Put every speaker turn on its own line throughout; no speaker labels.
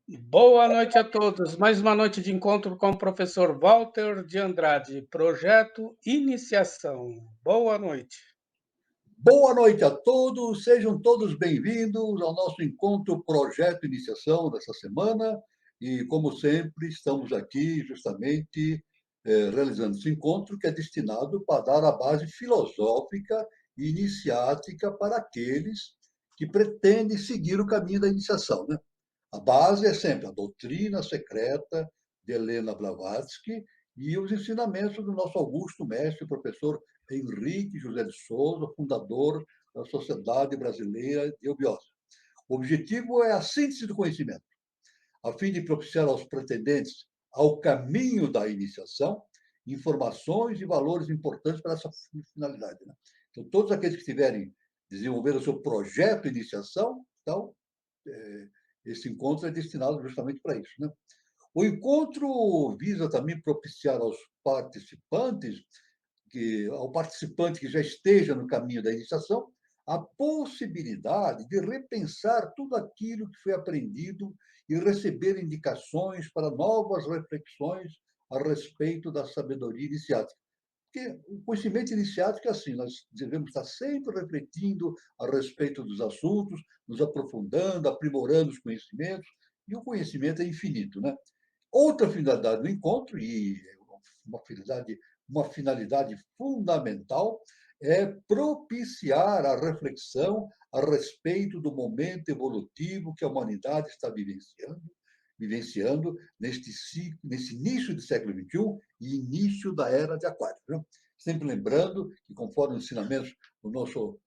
Boa noite a todos. Mais uma noite de encontro com o professor Walter de Andrade, projeto Iniciação. Boa noite.
Boa noite a todos, sejam todos bem-vindos ao nosso encontro Projeto Iniciação dessa semana. E, como sempre, estamos aqui justamente realizando esse encontro que é destinado para dar a base filosófica e iniciática para aqueles que pretendem seguir o caminho da iniciação, né? A base é sempre a doutrina secreta de Helena Blavatsky e os ensinamentos do nosso augusto mestre, professor Henrique José de Souza, fundador da Sociedade Brasileira de Eubiose. O objetivo é a síntese do conhecimento, a fim de propiciar aos pretendentes ao caminho da iniciação informações e valores importantes para essa finalidade, né? Então, todos aqueles que estiverem desenvolvendo o seu projeto de iniciação, então, esse encontro é destinado justamente para isso, né? O encontro visa também propiciar aos participantes ao participante que já esteja no caminho da iniciação, a possibilidade de repensar tudo aquilo que foi aprendido e receber indicações para novas reflexões a respeito da sabedoria iniciática. Porque o conhecimento iniciático é assim, nós devemos estar sempre refletindo a respeito dos assuntos, nos aprofundando, aprimorando os conhecimentos, e o conhecimento é infinito, né? Outra finalidade do encontro, e uma finalidade fundamental, é propiciar a reflexão a respeito do momento evolutivo que a humanidade está vivenciando nesse início do século XXI e início da era de Aquário, né? Sempre lembrando que, conforme os ensinamentos do nosso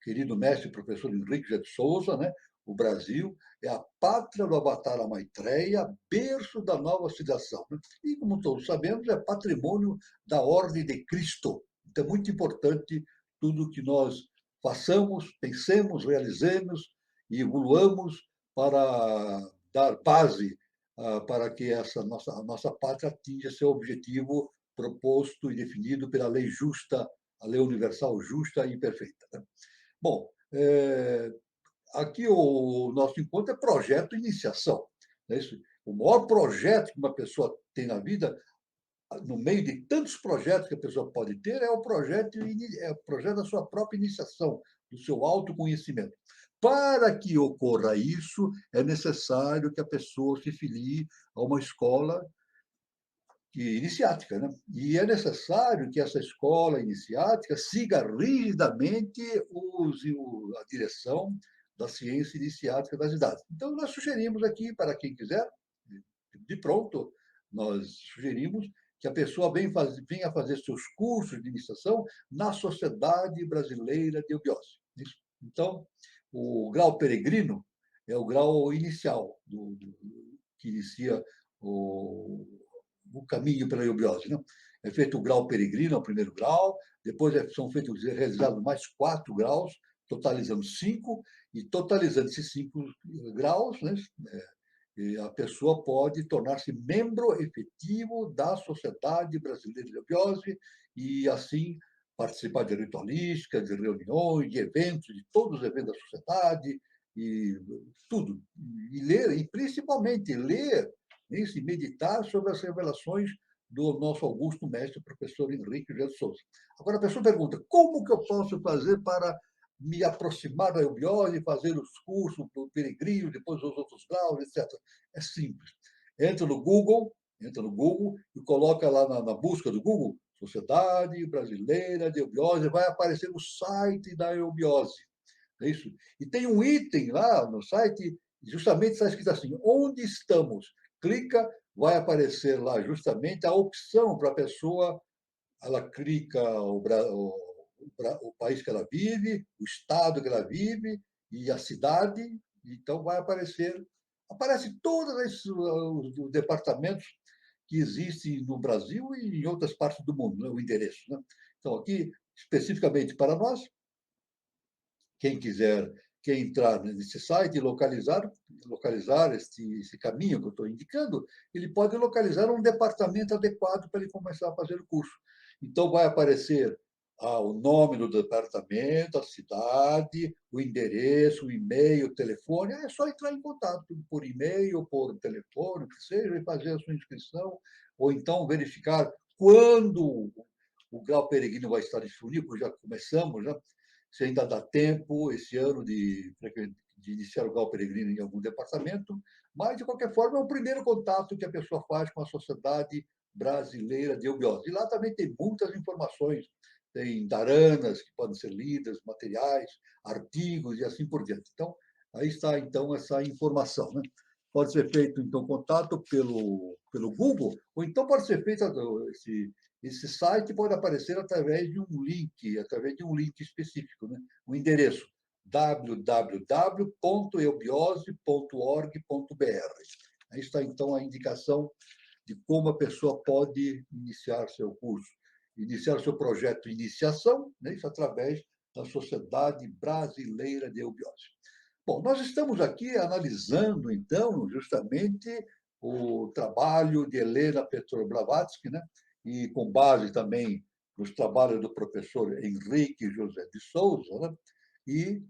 querido mestre professor Henrique José de Souza, né, o Brasil é a pátria do Avatara Maitreya, berço da nova civilização, né? E, como todos sabemos, é patrimônio da Ordem de Cristo. Então, é muito importante tudo que nós façamos, pensemos, realizemos e evoluamos para dar base para que a nossa pátria atinja seu objetivo proposto e definido pela lei justa, a lei universal justa e perfeita, né? Bom, aqui o nosso encontro é projeto iniciação. É isso. O maior projeto que uma pessoa tem na vida, no meio de tantos projetos que a pessoa pode ter, é o projeto da sua própria iniciação, do seu autoconhecimento. Para que ocorra isso, é necessário que a pessoa se filie a uma escola iniciática, né? E é necessário que essa escola iniciática siga rigidamente a direção da ciência iniciática das idades. Então, nós sugerimos aqui, para quem quiser, de pronto, nós sugerimos que a pessoa venha fazer seus cursos de iniciação na Sociedade Brasileira de Eubiose. Então, o grau peregrino é o grau inicial que inicia o, o caminho pela eubiose, né? É feito o grau peregrino, é o primeiro grau, depois são realizados mais 4 graus, totalizando 5, e totalizando esses 5 graus, né, a pessoa pode tornar-se membro efetivo da Sociedade Brasileira de Eubiose e, assim, participar de ritualística, de reuniões, de eventos, de todos os eventos da sociedade, e tudo. E ler, e principalmente ler isso, e meditar sobre as revelações do nosso augusto mestre, professor Henrique José de Souza. Agora, a pessoa pergunta, como que eu posso fazer para me aproximar da eubiose, fazer os cursos do peregrino, depois os outros graus, etc. É simples. Entra no Google e coloca lá na busca do Google, Sociedade Brasileira de Eubiose, vai aparecer o site da eubiose. É isso? E tem um item lá no site, justamente está escrito assim, onde estamos? Clica, vai aparecer lá justamente a opção para a pessoa, ela clica o país que ela vive, o estado que ela vive e a cidade, então vai aparece todos os departamentos que existem no Brasil e em outras partes do mundo, né, o endereço, né? Então, aqui, especificamente para nós, quem entrar nesse site e localizar esse caminho que eu estou indicando, ele pode localizar um departamento adequado para ele começar a fazer o curso. Então, vai aparecer o nome do departamento, a cidade, o endereço, o e-mail, o telefone. É só entrar em contato por e-mail, por telefone, o que seja, e fazer a sua inscrição, ou então verificar quando o grau peregrino vai estar disponível, já começamos, já, se ainda dá tempo esse ano de iniciar o grau peregrino em algum departamento, mas, de qualquer forma, é o primeiro contato que a pessoa faz com a Sociedade Brasileira de Eubiose. E lá também tem muitas informações, tem daranas que podem ser lidas, materiais, artigos e assim por diante. Então, aí está, então, essa informação. Né? Pode ser feito, então, contato pelo Google, ou então pode ser feito, esse site pode aparecer através de um link específico, né? Um endereço www.eubiose.org.br. Aí está, então, a indicação de como a pessoa pode iniciar seu curso, iniciar seu projeto de iniciação, né, isso através da Sociedade Brasileira de Eubiose. Bom, nós estamos aqui analisando, então, justamente o trabalho de Helena Petrov Blavatsky, né, e com base também nos trabalhos do professor Henrique José de Souza, né, e,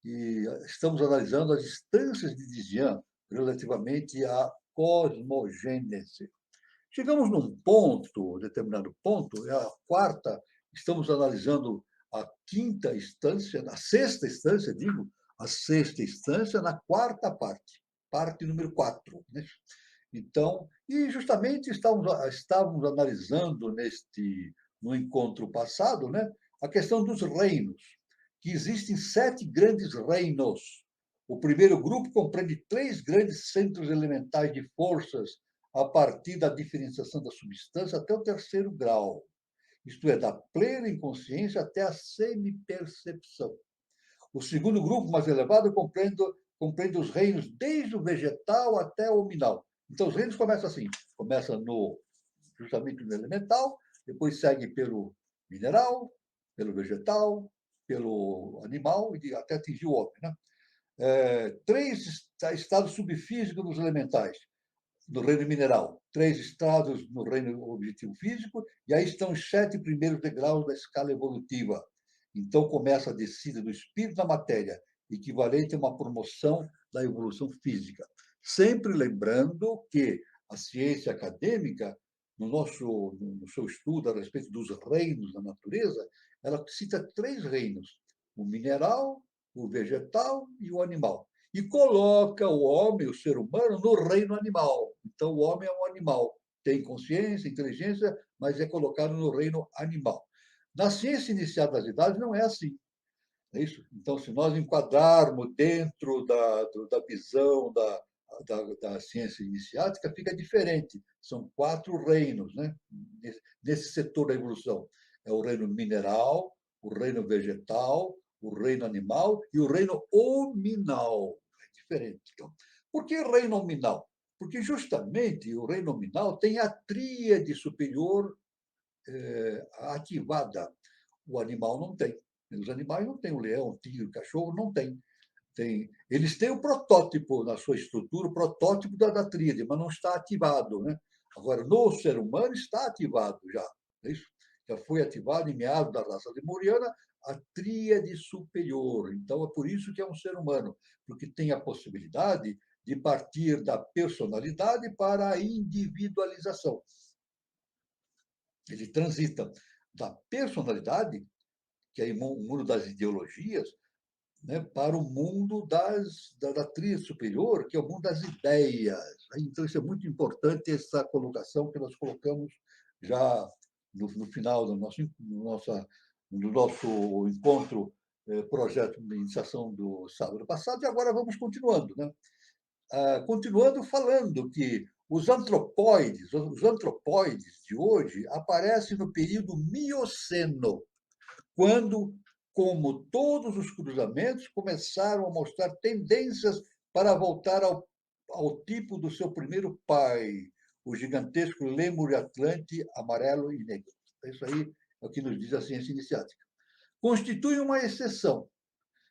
e estamos analisando as instâncias de Dizian relativamente à cosmogênese. Chegamos num ponto, determinado ponto, é a quarta, estamos analisando a quinta instância, a sexta instância, digo, a sexta instância na quarta parte número 4. Né? Então, e justamente estávamos analisando no encontro passado, né, a questão dos reinos, que existem 7 grandes reinos. O primeiro grupo compreende 3 grandes centros elementais de forças a partir da diferenciação da substância até o terceiro grau, isto é, da plena inconsciência até a semi-percepção. O segundo grupo, mais elevado, compreende os reinos desde o vegetal até o hominal. Então, os reinos começam assim, começa justamente no elemental, depois segue pelo mineral, pelo vegetal, pelo animal e até atingir o homem. Né? 3 estados subfísicos dos elementais, no reino mineral, 3 estados no reino objetivo físico, e aí estão os 7 primeiros degraus da escala evolutiva. Então começa a descida do espírito na matéria, equivalente a uma promoção da evolução física. Sempre lembrando que a ciência acadêmica, no seu estudo a respeito dos reinos da natureza, ela cita 3 reinos: o mineral, o vegetal e o animal. E coloca o homem, o ser humano, no reino animal. Então, o homem é um animal, tem consciência, inteligência, mas é colocado no reino animal. Na ciência iniciada das idades, não é assim. É isso? Então, se nós enquadrarmos dentro da visão da ciência iniciática, fica diferente. São 4 reinos, né? Nesse setor da evolução. É o reino mineral, o reino vegetal, o reino animal e o reino hominal. É diferente. Então, por que reino hominal? Porque justamente o reino hominal tem a tríade superior ativada. O animal não tem. Os animais não têm o leão, o tigre, o cachorro, não tem. Eles têm o protótipo na sua estrutura, o protótipo da tríade, mas não está ativado. Né? Agora, no ser humano está ativado já. É isso? Já foi ativado em meados da raça lemuriana a tríade superior. Então, é por isso que é um ser humano, porque tem a possibilidade de partir da personalidade para a individualização. Ele transita da personalidade, que é o mundo das ideologias, né, para o mundo da tríade superior, que é o mundo das ideias. Então, isso é muito importante, essa colocação que nós colocamos já no final do nosso encontro, projeto de iniciação do sábado passado, e agora vamos continuando. Né? Continuando falando que os antropóides de hoje aparecem no período Mioceno, quando, como todos os cruzamentos, começaram a mostrar tendências para voltar ao tipo do seu primeiro pai, o gigantesco lêmure atlante amarelo e negro. Isso aí é o que nos diz a ciência iniciática. Constitui uma exceção.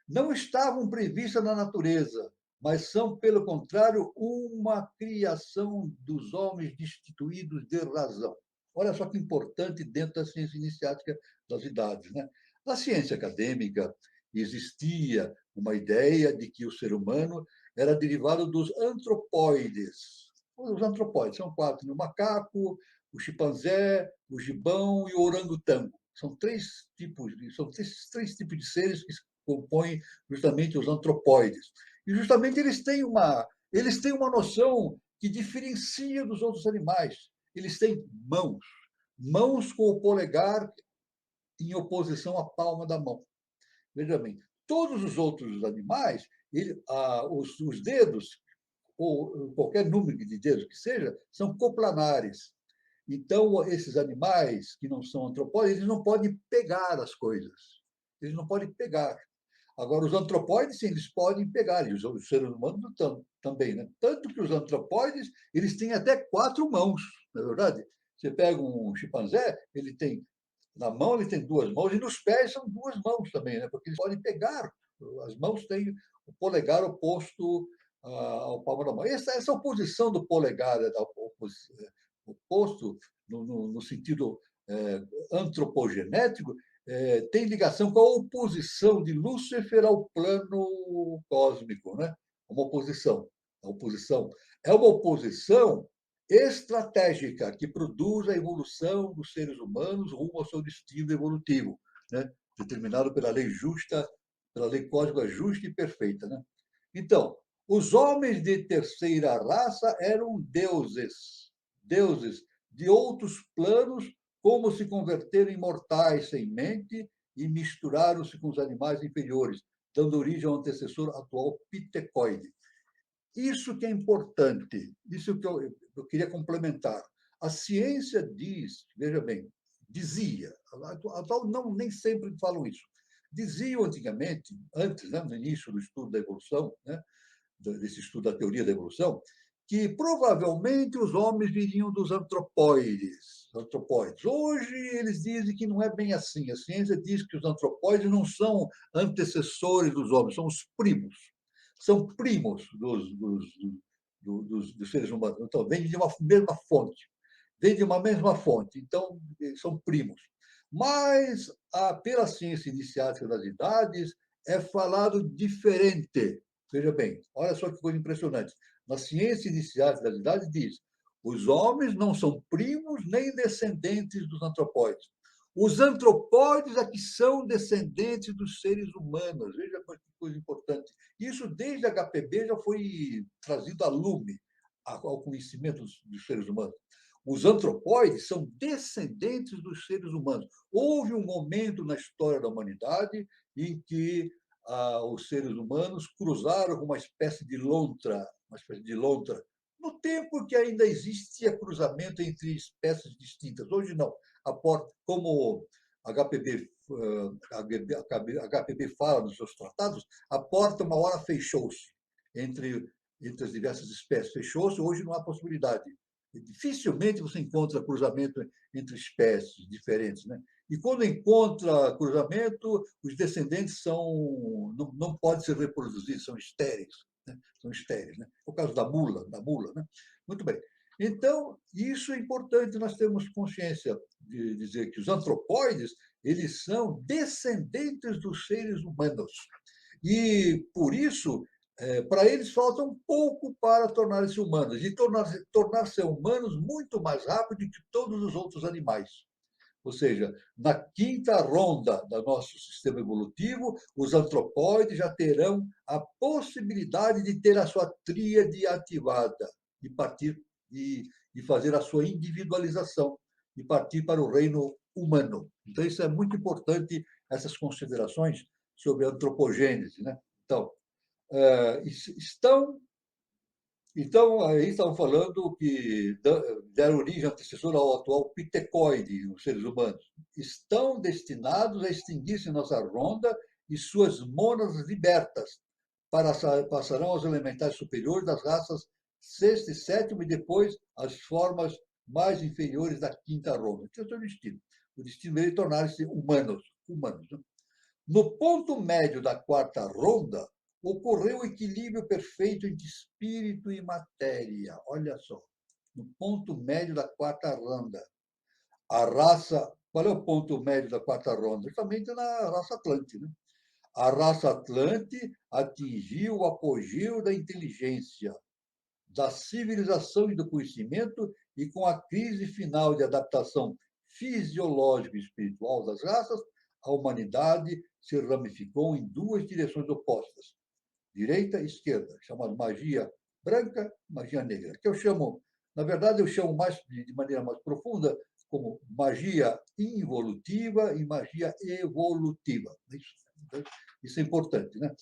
Não estavam previstas na natureza, mas são, pelo contrário, uma criação dos homens destituídos de razão. Olha só que importante dentro da ciência iniciática das idades, né? Na ciência acadêmica existia uma ideia de que o ser humano era derivado dos antropóides. Os antropóides são quatro: o macaco, o chimpanzé, o gibão e o orangotango. São três tipos de seres que compõem justamente os antropóides. E justamente eles têm uma noção que diferencia dos outros animais. Eles têm mãos com o polegar em oposição à palma da mão. Veja bem, todos os outros animais, os dedos, ou qualquer número de dedos que seja, são coplanares. Então, esses animais que não são antropóides, eles não podem pegar as coisas. Eles não podem pegar. Agora, os antropóides, sim, eles podem pegar, e os seres humanos também, né? Tanto que os antropóides, eles têm até 4 mãos, não é verdade? Você pega um chimpanzé, na mão ele tem 2 mãos, e nos pés são 2 mãos também, né? Porque eles podem pegar. As mãos têm o polegar oposto ao palmo da mão. Essa oposição do polegar, oposto no sentido antropogenético, tem ligação com a oposição de Lúcifer ao plano cósmico, né? Uma oposição. A oposição é uma oposição estratégica que produz a evolução dos seres humanos rumo ao seu destino evolutivo, né? Determinado pela lei justa, pela lei cósmica justa e perfeita, né? Então, os homens de terceira raça eram deuses de outros planos, como se converteram em mortais sem mente e misturaram-se com os animais inferiores, dando origem ao antecessor atual pitecoide. Isso que é importante, isso que eu queria complementar. A ciência diz, veja bem, dizia, atual não, nem sempre falam isso, diziam antigamente, antes, né, no início do estudo da evolução, né, desse estudo da teoria da evolução, que provavelmente os homens viriam dos antropóides. Hoje eles dizem que não é bem assim. A ciência diz que os antropóides não são antecessores dos homens, são os primos. São primos dos seres humanos. Então, vêm de uma mesma fonte. Vêm de uma mesma fonte. Então, são primos. Mas, pela ciência iniciática das idades, é falado diferente. Veja bem, olha só que coisa impressionante. Na ciência inicial das idades diz: os homens não são primos nem descendentes dos antropóides. Os antropóides é que são descendentes dos seres humanos. Veja que coisa importante. Isso desde HPB já foi trazido a lume ao conhecimento dos seres humanos. Os antropóides são descendentes dos seres humanos. Houve um momento na história da humanidade em que os seres humanos cruzaram com uma espécie de lontra, no tempo que ainda existia cruzamento entre espécies distintas. Hoje não. Como HPB fala nos seus tratados, a porta uma hora fechou-se entre as diversas espécies. Fechou-se, hoje não há possibilidade. Dificilmente você encontra cruzamento entre espécies diferentes, né? E quando encontra cruzamento, os descendentes não podem ser reproduzidos, são estéreis. Né? São estéreis. Né? É o caso da mula. Né? Muito bem. Então, isso é importante nós termos consciência de dizer que os antropóides eles são descendentes dos seres humanos. E, por isso, para eles falta um pouco para tornarem-se humanos, e tornar-se humanos muito mais rápido que todos os outros animais. Ou seja, na quinta ronda do nosso sistema evolutivo, os antropóides já terão a possibilidade de ter a sua tríade ativada e partir e fazer a sua individualização e partir para o reino humano. Então, isso é muito importante, essas considerações sobre a antropogênese. Né? Então, aí estão falando que deram origem antecessora ao atual pitecoide, os seres humanos. Estão destinados a extinguir-se nossa ronda e suas mônadas libertas passarão aos elementares superiores das raças sexta e sétima e depois às formas mais inferiores da quinta ronda. Esse é o seu destino. O destino é tornar-se humanos. Né? No ponto médio da quarta ronda, ocorreu o equilíbrio perfeito entre espírito e matéria. Olha só, no ponto médio da quarta ronda. A raça, qual é o ponto médio da quarta ronda? Justamente na raça Atlante, né? A raça Atlante atingiu o apogeu da inteligência, da civilização e do conhecimento, e com a crise final de adaptação fisiológica e espiritual das raças, a humanidade se ramificou em duas direções opostas, direita e esquerda, chamada magia branca e magia negra, que eu chamo, na verdade, eu chamo mais de maneira mais profunda como magia involutiva e magia evolutiva. Isso é importante, né?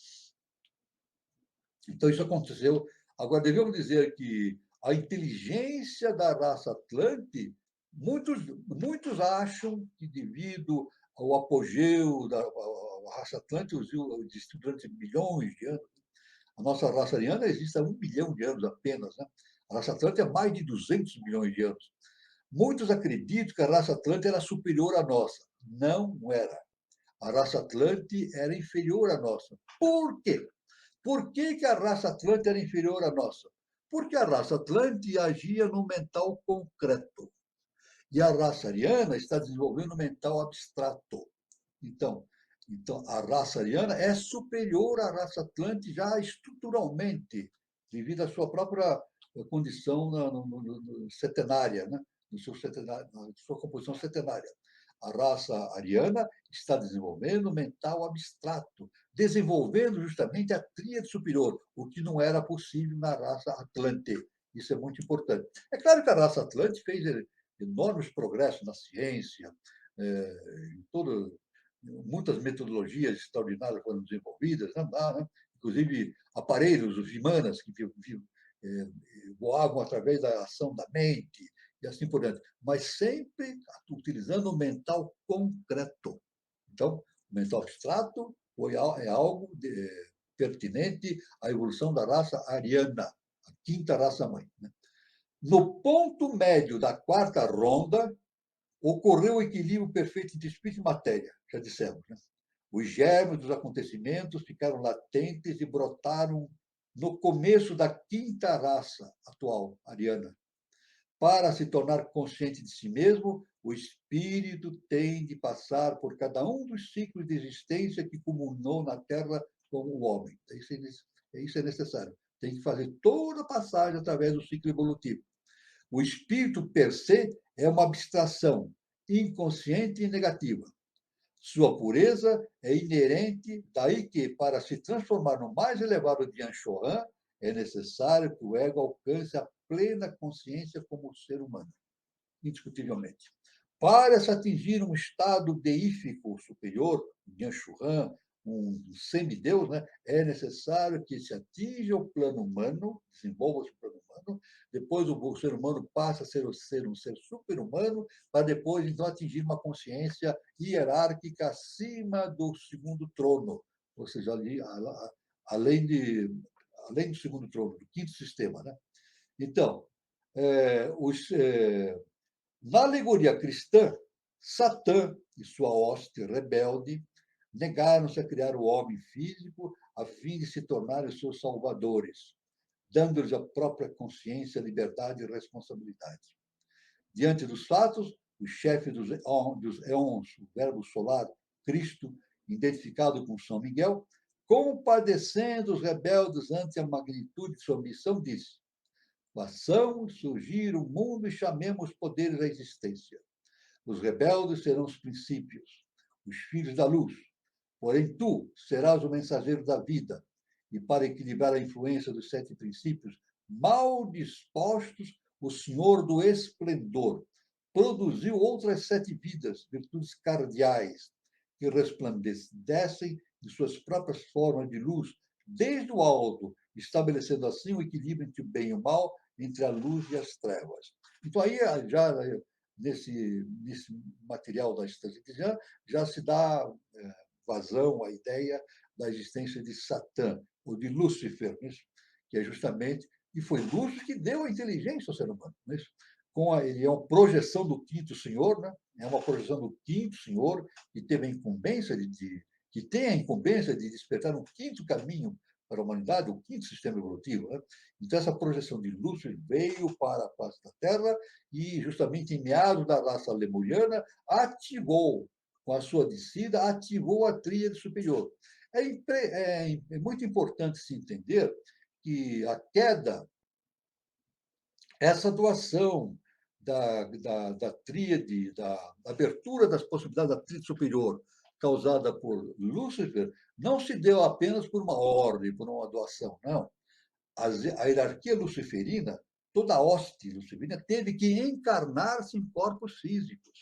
Então, isso aconteceu. Agora, devemos dizer que a inteligência da raça Atlante, muitos acham que, devido ao apogeu da raça Atlante, existiu durante milhões de anos. A nossa raça ariana existe há 1 bilhão de anos apenas. Né? A raça Atlante é mais de 200 milhões de anos. Muitos acreditam que a raça Atlante era superior à nossa. Não era. A raça Atlante era inferior à nossa. Por quê? Por que, que a raça Atlante era inferior à nossa? Porque a raça Atlante agia no mental concreto. E a raça ariana está desenvolvendo o mental abstrato. Então, a raça ariana é superior à raça Atlante já estruturalmente, devido à sua própria condição setenária, né? Na sua composição setenária. A raça ariana está desenvolvendo o mental abstrato, desenvolvendo justamente a tríade superior, o que não era possível na raça Atlante. Isso é muito importante. É claro que a raça Atlante fez enormes progressos na ciência, em todo, muitas metodologias extraordinárias foram desenvolvidas, né? Inclusive aparelhos, os vimanas, que voavam através da ação da mente, e assim por diante, mas sempre utilizando o mental concreto. Então, o mental abstrato é algo pertinente à evolução da raça ariana, a quinta raça-mãe. Né? No ponto médio da quarta ronda, ocorreu o equilíbrio perfeito entre espírito e matéria, já dissemos. Né? Os germes dos acontecimentos ficaram latentes e brotaram no começo da quinta raça atual, ariana. Para se tornar consciente de si mesmo, o espírito tem de passar por cada um dos ciclos de existência que culminou na Terra com o homem. Isso é necessário. Tem que fazer toda a passagem através do ciclo evolutivo. O espírito per se é uma abstração inconsciente e negativa. Sua pureza é inerente, daí que, para se transformar no mais elevado de Anshohan, é necessário que o ego alcance a plena consciência como ser humano, indiscutivelmente. Para se atingir um estado deífico superior, de Anshohan, um semideus, né, é necessário que se atinja o plano humano, desenvolva-se o plano humano, depois o ser humano passa a ser um ser super-humano, para depois, então, atingir uma consciência hierárquica acima do segundo trono, ou seja, além, além do segundo trono, do quinto sistema. Né? Então, na alegoria cristã, Satã e sua hoste rebelde negaram-se a criar o homem físico a fim de se tornarem seus salvadores, dando-lhes a própria consciência, liberdade e responsabilidade. Diante dos fatos, o chefe dos éons, o verbo solar, Cristo, identificado com São Miguel, compadecendo os rebeldes ante a magnitude de sua missão, disse: façamos surgir o mundo e chamemos poderes à existência. Os rebeldes serão os princípios, os filhos da luz. Porém, tu serás o mensageiro da vida. E para equilibrar a influência dos 7 princípios, mal dispostos, o Senhor do esplendor produziu outras 7 vidas, virtudes cardeais, que resplandecem de suas próprias formas de luz, desde o alto, estabelecendo assim o equilíbrio entre o bem e o mal, entre a luz e as trevas. Então, aí, já nesse material da existência cristã, já se dá vazão à ideia da existência de Satã, ou de Lúcifer, que é justamente, e foi Lúcifer que deu a inteligência ao ser humano. Ele é uma projeção do quinto senhor, né? É uma projeção do quinto senhor, que teve a incumbência que tem a incumbência de despertar um quinto caminho para a humanidade, o quinto sistema evolutivo. Né? Então, essa projeção de Lúcifer veio para a face da Terra e, justamente em meados da raça lemuriana, ativou, com a sua descida, ativou a tríade superior. É muito importante se entender que a queda, essa doação da tríade, da abertura das possibilidades da tríade superior causada por Lúcifer, não se deu apenas por uma ordem, por uma doação, não. A hierarquia luciferina, toda a hoste luciferina, teve que encarnar-se em corpos físicos.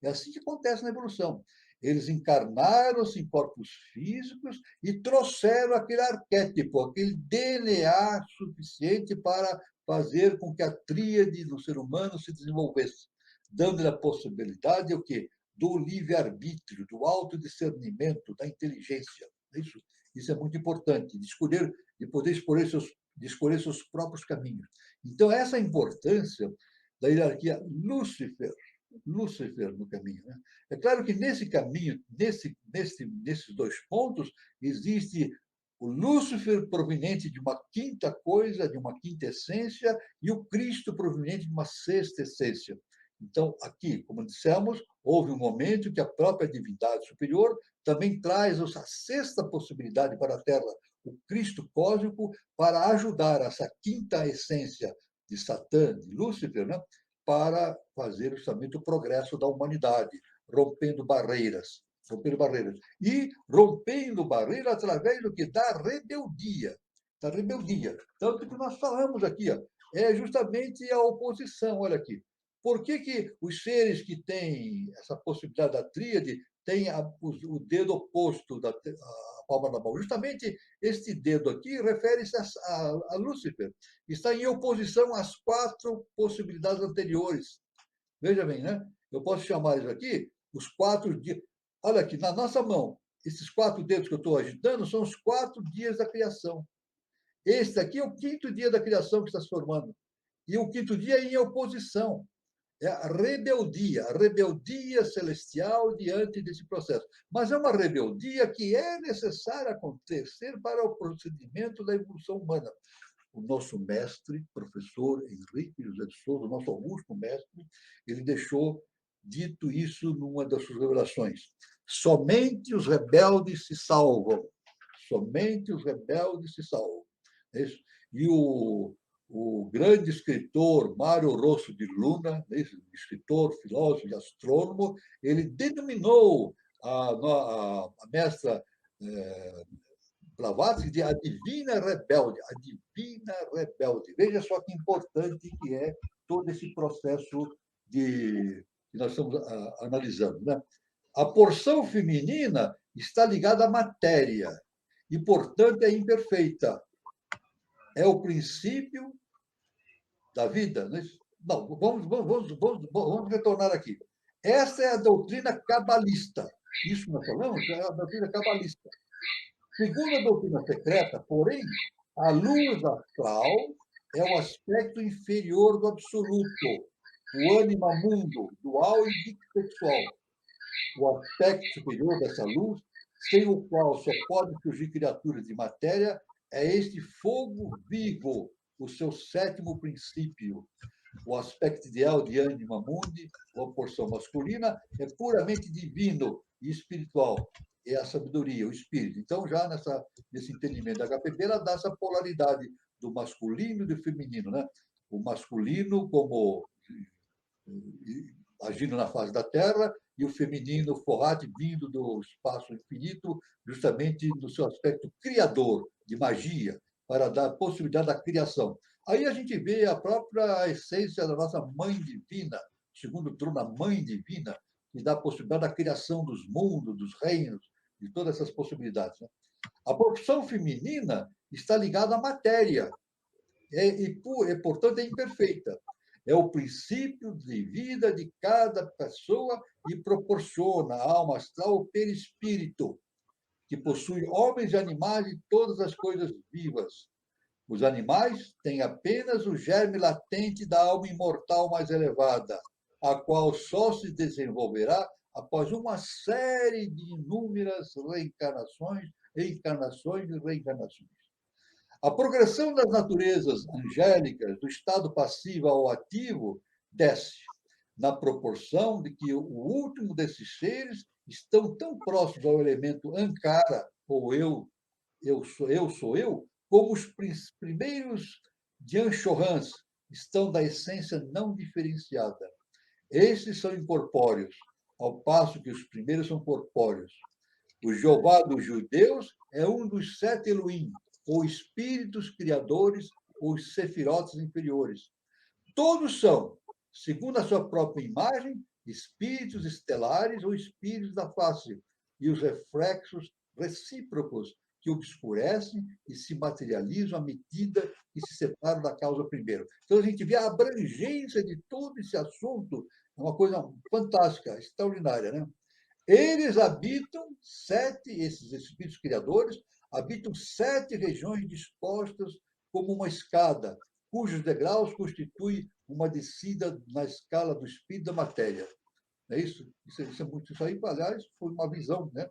É assim que acontece na evolução. Eles encarnaram-se em corpos físicos e trouxeram aquele arquétipo, aquele DNA suficiente para fazer com que a tríade do ser humano se desenvolvesse, dando-lhe a possibilidade o quê? Do livre-arbítrio, do autodiscernimento, da inteligência. Isso é muito importante, de poder escolher seus próprios caminhos. Então, essa é a importância da hierarquia Lúcifer no caminho. Né? É claro que nesse caminho, nesses dois pontos, existe o Lúcifer proveniente de uma quinta coisa, de uma quinta essência, e o Cristo proveniente de uma sexta essência. Então, aqui, como dissemos, houve um momento que a própria divindade superior também traz a sexta possibilidade para a Terra, o Cristo cósmico, para ajudar essa quinta essência de Satã, de Lúcifer, né, para fazer justamente o progresso da humanidade, rompendo barreiras. E rompendo barreiras através do que? Da rebeldia. Da rebeldia. Tanto que nós falamos aqui, ó, é justamente a oposição, olha aqui. Por que os seres que têm essa possibilidade da tríade têm o dedo oposto da palma da mão? Justamente este dedo aqui refere-se a Lúcifer. Está em oposição às 4 possibilidades anteriores. Veja bem, né? Eu posso chamar isso aqui os 4 dias. Olha aqui, na nossa mão, esses 4 dedos que eu estou agitando são os 4 dias da criação. Este aqui é o 5º dia da criação que está se formando. E o 5º dia é em oposição. É a rebeldia celestial diante desse processo. Mas é uma rebeldia que é necessária acontecer para o procedimento da evolução humana. O nosso mestre, professor Henrique José de Souza, o nosso augusto mestre, ele deixou dito isso numa das suas revelações. Somente os rebeldes se salvam. Somente os rebeldes se salvam. É isso? E o grande escritor Mário Rosso de Luna, escritor, filósofo e astrônomo, ele denominou a mestra Blavatsky de a divina rebelde, a divina rebelde. Veja só que importante que é todo esse processo que nós estamos analisando. Né? A porção feminina está ligada à matéria e, portanto, é imperfeita. É o princípio da vida. Não, vamos retornar aqui. Essa é a doutrina cabalista. Isso nós falamos é a doutrina cabalista. Segundo a doutrina secreta, porém, a luz astral é o aspecto inferior do absoluto, o ânima mundo, dual e bissexual. O aspecto superior dessa luz, sem o qual só podem surgir criaturas de matéria, é este fogo vivo, o seu 7º princípio. O aspecto ideal de ânima mundi, ou a porção masculina, é puramente divino e espiritual. É a sabedoria, o espírito. Então, já nesse entendimento da HPB, ela dá essa polaridade do masculino e do feminino. Né? O masculino como agindo na face da Terra, e o feminino forrado vindo do espaço infinito, justamente no seu aspecto criador, de magia, para dar possibilidade da criação. Aí a gente vê a própria essência da nossa mãe divina, segundo o trono, a mãe divina, que dá a possibilidade da criação dos mundos, dos reinos, de todas essas possibilidades. Né? A profissão feminina está ligada à matéria, e, portanto, é imperfeita. É o princípio de vida de cada pessoa e proporciona a alma astral o perispírito, que possui homens e animais e todas as coisas vivas. Os animais têm apenas o germe latente da alma imortal mais elevada, a qual só se desenvolverá após uma série de inúmeras reencarnações, encarnações e reencarnações. A progressão das naturezas angélicas, do estado passivo ao ativo, desce, na proporção de que o último desses seres estão tão próximos ao elemento Ankara, ou sou eu, como os primeiros Dian-Chohans estão da essência não diferenciada. Estes são incorpóreos, ao passo que os primeiros são corpóreos. O Jeová dos judeus é um dos 7 Elohim, ou espíritos criadores, ou sefirotes inferiores. Todos são, segundo a sua própria imagem, espíritos estelares ou espíritos da face, e os reflexos recíprocos que obscurecem e se materializam à medida que se separam da causa primeiro. Então, a gente vê a abrangência de todo esse assunto, é uma coisa fantástica, extraordinária, né? Eles habitam esses espíritos criadores, habitam 7 regiões dispostas como uma escada, cujos degraus constituem uma descida na escala do espírito da matéria. É isso? Isso aí, aliás, foi uma visão, né?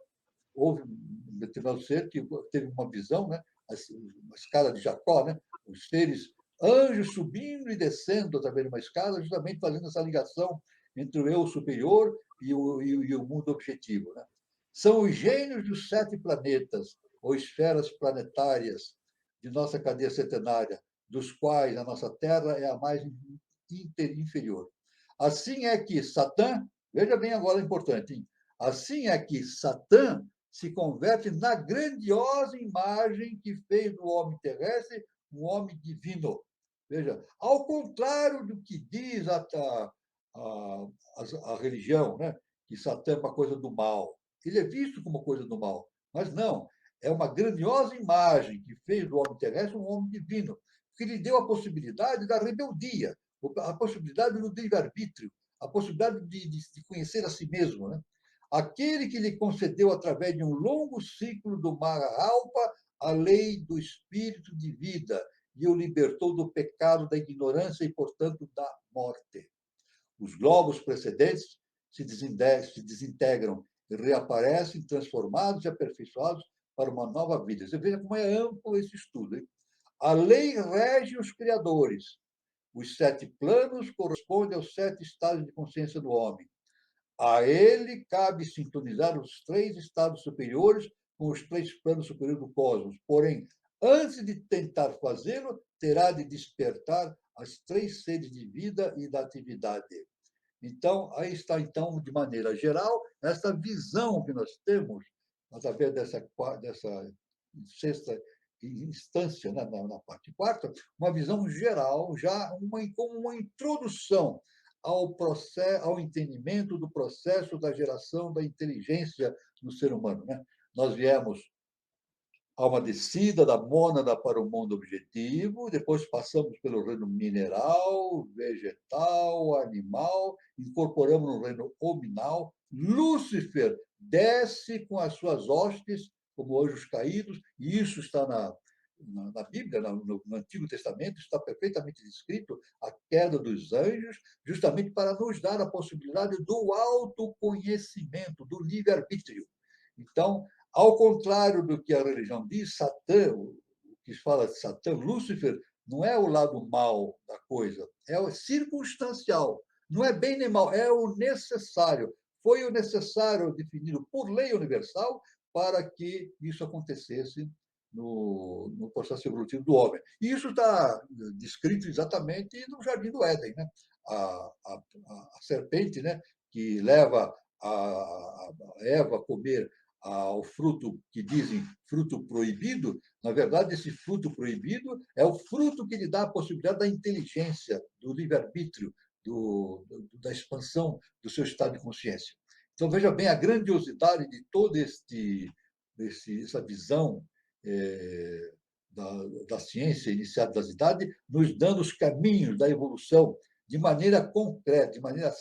Houve um determinado ser que teve uma visão, né? Uma escala de Jacó, né? Os seres anjos subindo e descendo através de uma escada, justamente fazendo essa ligação entre o eu superior e o mundo objetivo. Né? São os gênios dos 7 planetas, ou esferas planetárias de nossa cadeia centenária, dos quais a nossa Terra é a mais inferior. Assim é que Satã, veja bem agora o importante, hein? Assim é que Satã se converte na grandiosa imagem que fez do homem terrestre um homem divino. Veja, ao contrário do que diz a religião, né? Que Satã é uma coisa do mal. Ele é visto como coisa do mal, mas não. É uma grandiosa imagem que fez do homem terrestre um homem divino, que lhe deu a possibilidade da rebeldia, a possibilidade do livre-arbítrio, a possibilidade de conhecer a si mesmo. Né? Aquele que lhe concedeu, através de um longo ciclo do Mahalpa, a lei do espírito de vida e o libertou do pecado da ignorância e, portanto, da morte. Os globos precedentes se desintegram e reaparecem transformados e aperfeiçoados para uma nova vida. Você veja como é amplo esse estudo. Hein? A lei rege os criadores. Os 7 planos correspondem aos 7 estados de consciência do homem. A ele cabe sintonizar os 3 estados superiores com os 3 planos superiores do cosmos. Porém, antes de tentar fazê-lo, terá de despertar as 3 sedes de vida e da atividade. Então, aí está, então, de maneira geral, essa visão que nós temos, através dessa sexta instância, né, na parte quarta, uma visão geral, já como uma introdução ao processo, ao entendimento do processo da geração da inteligência no ser humano. Né? Nós viemos a uma descida da mônada para o mundo objetivo, depois passamos pelo reino mineral, vegetal, animal, incorporamos no reino hominal. Lúcifer desce com as suas hostes, como anjos caídos, e isso está na Bíblia, no Antigo Testamento, está perfeitamente descrito a queda dos anjos, justamente para nos dar a possibilidade do autoconhecimento, do livre-arbítrio. Então, ao contrário do que a religião diz, Satã, o que fala de Satã, Lúcifer, não é o lado mal da coisa, é o circunstancial. Não é bem nem mal, é o necessário. Foi o necessário definido por lei universal para que isso acontecesse no processo evolutivo do homem. E isso está descrito exatamente no Jardim do Éden. Né? A serpente, né, que leva a Eva a comer ao fruto que dizem fruto proibido, na verdade, esse fruto proibido é o fruto que lhe dá a possibilidade da inteligência, do livre-arbítrio, da expansão do seu estado de consciência. Então, veja bem a grandiosidade de toda essa visão da ciência iniciada das idades, nos dando os caminhos da evolução de maneira concreta, de maneira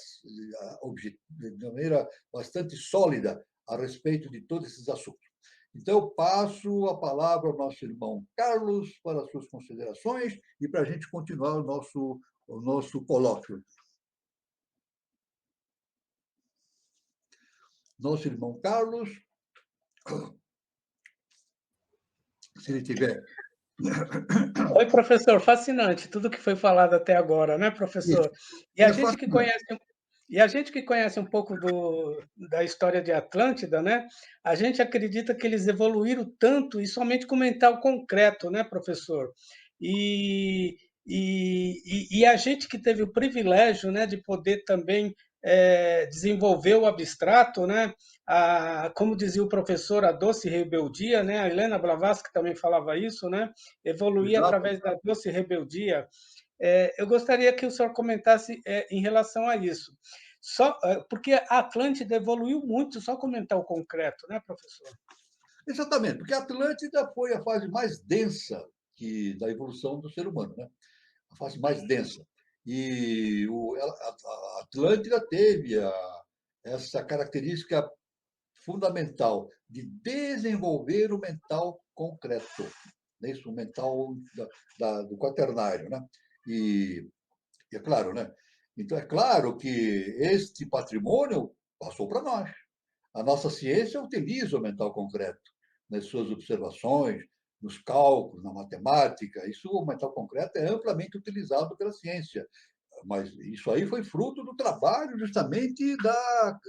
bastante sólida, a respeito de todos esses assuntos. Então, eu passo a palavra ao nosso irmão Carlos para as suas considerações e para a gente continuar o nosso colóquio. Nosso irmão Carlos, se ele tiver
Oi, professor, fascinante tudo que foi falado até agora, né,
Isso.
professor? E a
É
gente que
fascinante.
conhece um pouco da história de Atlântida, né, a gente acredita que eles evoluíram tanto e somente com mental concreto, né, professor? E e a gente que teve o privilégio, né, de poder também, desenvolver o abstrato, né, como dizia o professor, a doce rebeldia, né, a Helena Blavatsky também falava isso, né, evoluir
Exato.
através da doce rebeldia. Eu gostaria que o senhor comentasse em relação a isso. Porque a Atlântida evoluiu muito só com o mental concreto, né, professor?
Exatamente, porque a Atlântida foi a fase mais densa da evolução do ser humano, né? A fase mais densa. E a Atlântida teve essa característica fundamental de desenvolver o mental concreto, né? Isso, o mental do quaternário. Né? E, e é claro, né? Então, é claro que este patrimônio passou para nós. A nossa ciência utiliza o mental concreto nas suas observações, nos cálculos, na matemática. Isso, o mental concreto é amplamente utilizado pela ciência. Mas isso aí foi fruto do trabalho justamente da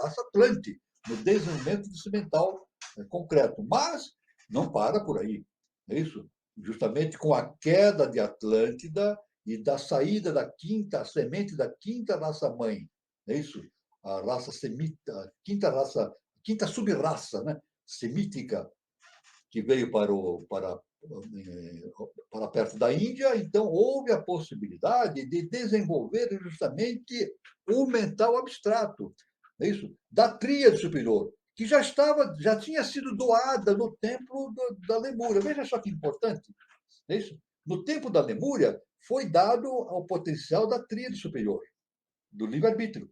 raça Atlante, no desenvolvimento desse mental concreto. Mas não para por aí. É isso? Justamente com a queda de Atlântida e da saída da quinta, a semente da quinta raça mãe. É isso? A raça semita, a quinta subraça, né? Semítica, que veio para perto da Índia, então houve a possibilidade de desenvolver justamente o mental abstrato, é isso? Da tríade superior, que já tinha sido doada no templo da Lemúria. Veja só que importante, é isso? No tempo da Lemúria foi dado ao potencial da tríade superior, do livre-arbítrio,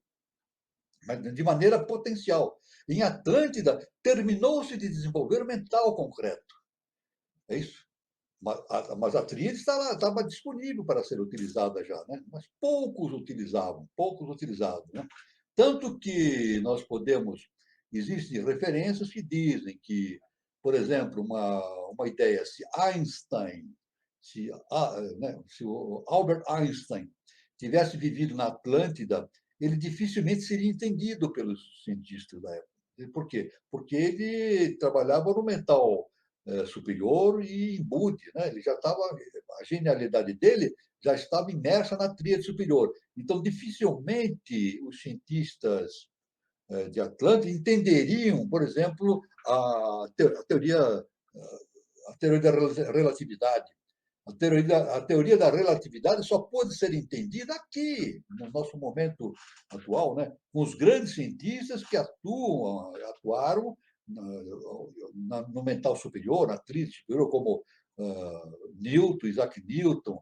mas de maneira potencial. Em Atlântida, terminou-se de desenvolver o mental concreto. É isso? Mas a tríade estava disponível para ser utilizada já, né? Mas poucos utilizavam, poucos utilizavam. Né? Tanto que nós podemos. Existem referências que dizem que, por exemplo, uma ideia, se o Albert Einstein tivesse vivido na Atlântida, ele dificilmente seria entendido pelos cientistas da época. Por quê? Porque ele trabalhava no mental superior e imbude, né? Ele já estava, a genialidade dele já estava imersa na tríade superior. Então, dificilmente os cientistas de Atlântida entenderiam, por exemplo, a teoria da relatividade. A teoria da relatividade só pode ser entendida aqui, no nosso momento atual, né? Com os grandes cientistas que atuaram no mental superior, na tríade superior, como Newton, Isaac Newton,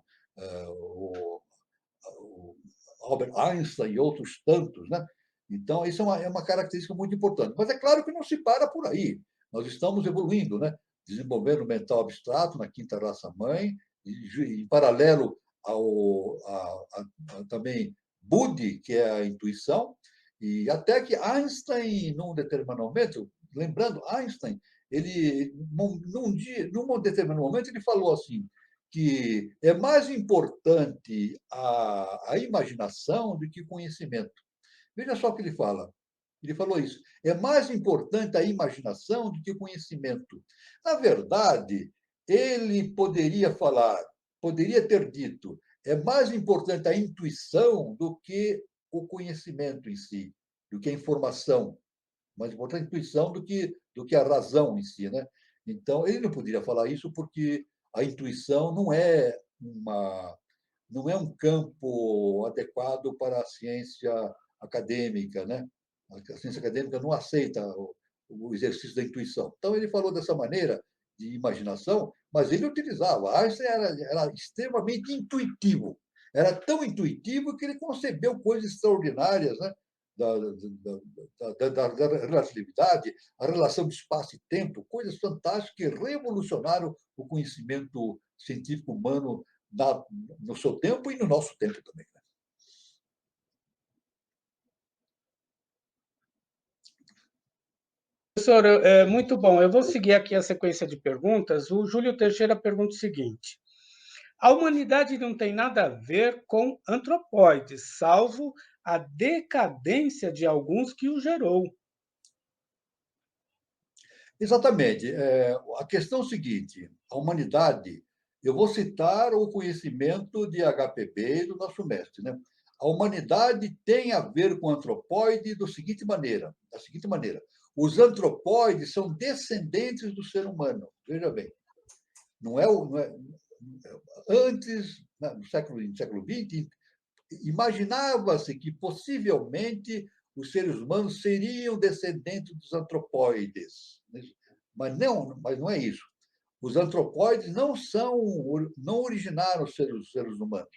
o Albert Einstein e outros tantos. Né? Então, isso é uma característica muito importante. Mas é claro que não se para por aí. Nós estamos evoluindo, né? Desenvolvendo o mental abstrato na quinta raça-mãe, em paralelo também Budi, que é a intuição, e até que Einstein, num determinado momento, lembrando, Einstein, num determinado momento, ele falou assim, que é mais importante a imaginação do que o conhecimento. Veja só o que ele fala. Ele falou isso. É mais importante a imaginação do que o conhecimento. Na verdade, ele poderia ter dito, é mais importante a intuição do que o conhecimento em si, do que a informação. Mais importante a intuição do que a razão em si. Né? Então, ele não poderia falar isso porque a intuição não é um campo adequado para a ciência acadêmica, né? A ciência acadêmica não aceita o exercício da intuição. Então, ele falou dessa maneira de imaginação, mas ele utilizava. Einstein era extremamente intuitivo. Era tão intuitivo que ele concebeu coisas extraordinárias, né? Da relatividade, a relação de espaço e tempo, coisas fantásticas que revolucionaram o conhecimento científico humano no seu tempo e no nosso tempo também. Né?
Professor, muito bom. Eu vou seguir aqui a sequência de perguntas. O Júlio Teixeira pergunta o seguinte: a humanidade não tem nada a ver com antropóides, salvo a decadência de alguns que o gerou.
Exatamente. A questão é o seguinte: a humanidade, eu vou citar o conhecimento de HPB e do nosso mestre, né? A humanidade tem a ver com o antropóide da seguinte maneira: os antropóides são descendentes do ser humano. Veja bem, não é antes, né, no século XX, imaginava-se que possivelmente os seres humanos seriam descendentes dos antropóides, mas não é isso. Os antropóides não originaram os seres humanos,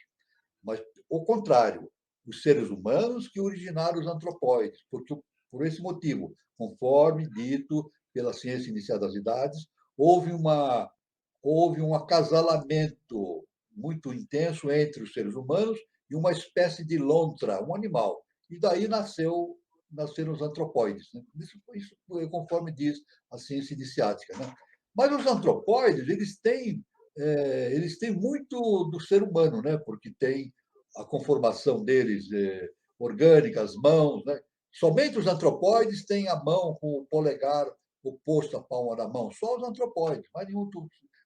mas o contrário, os seres humanos que originaram os antropóides, porque por esse motivo, conforme dito pela ciência iniciada das idades, houve uma houve um acasalamento muito intenso entre os seres humanos e uma espécie de lontra, um animal. E daí nasceram os antropóides. Né? Isso é conforme diz a ciência iniciática. Né? Mas os antropóides, eles têm muito do ser humano, né? Porque tem a conformação deles orgânica, as mãos. Né? Somente os antropóides têm a mão com o polegar oposto à palma da mão. Só os antropóides, mas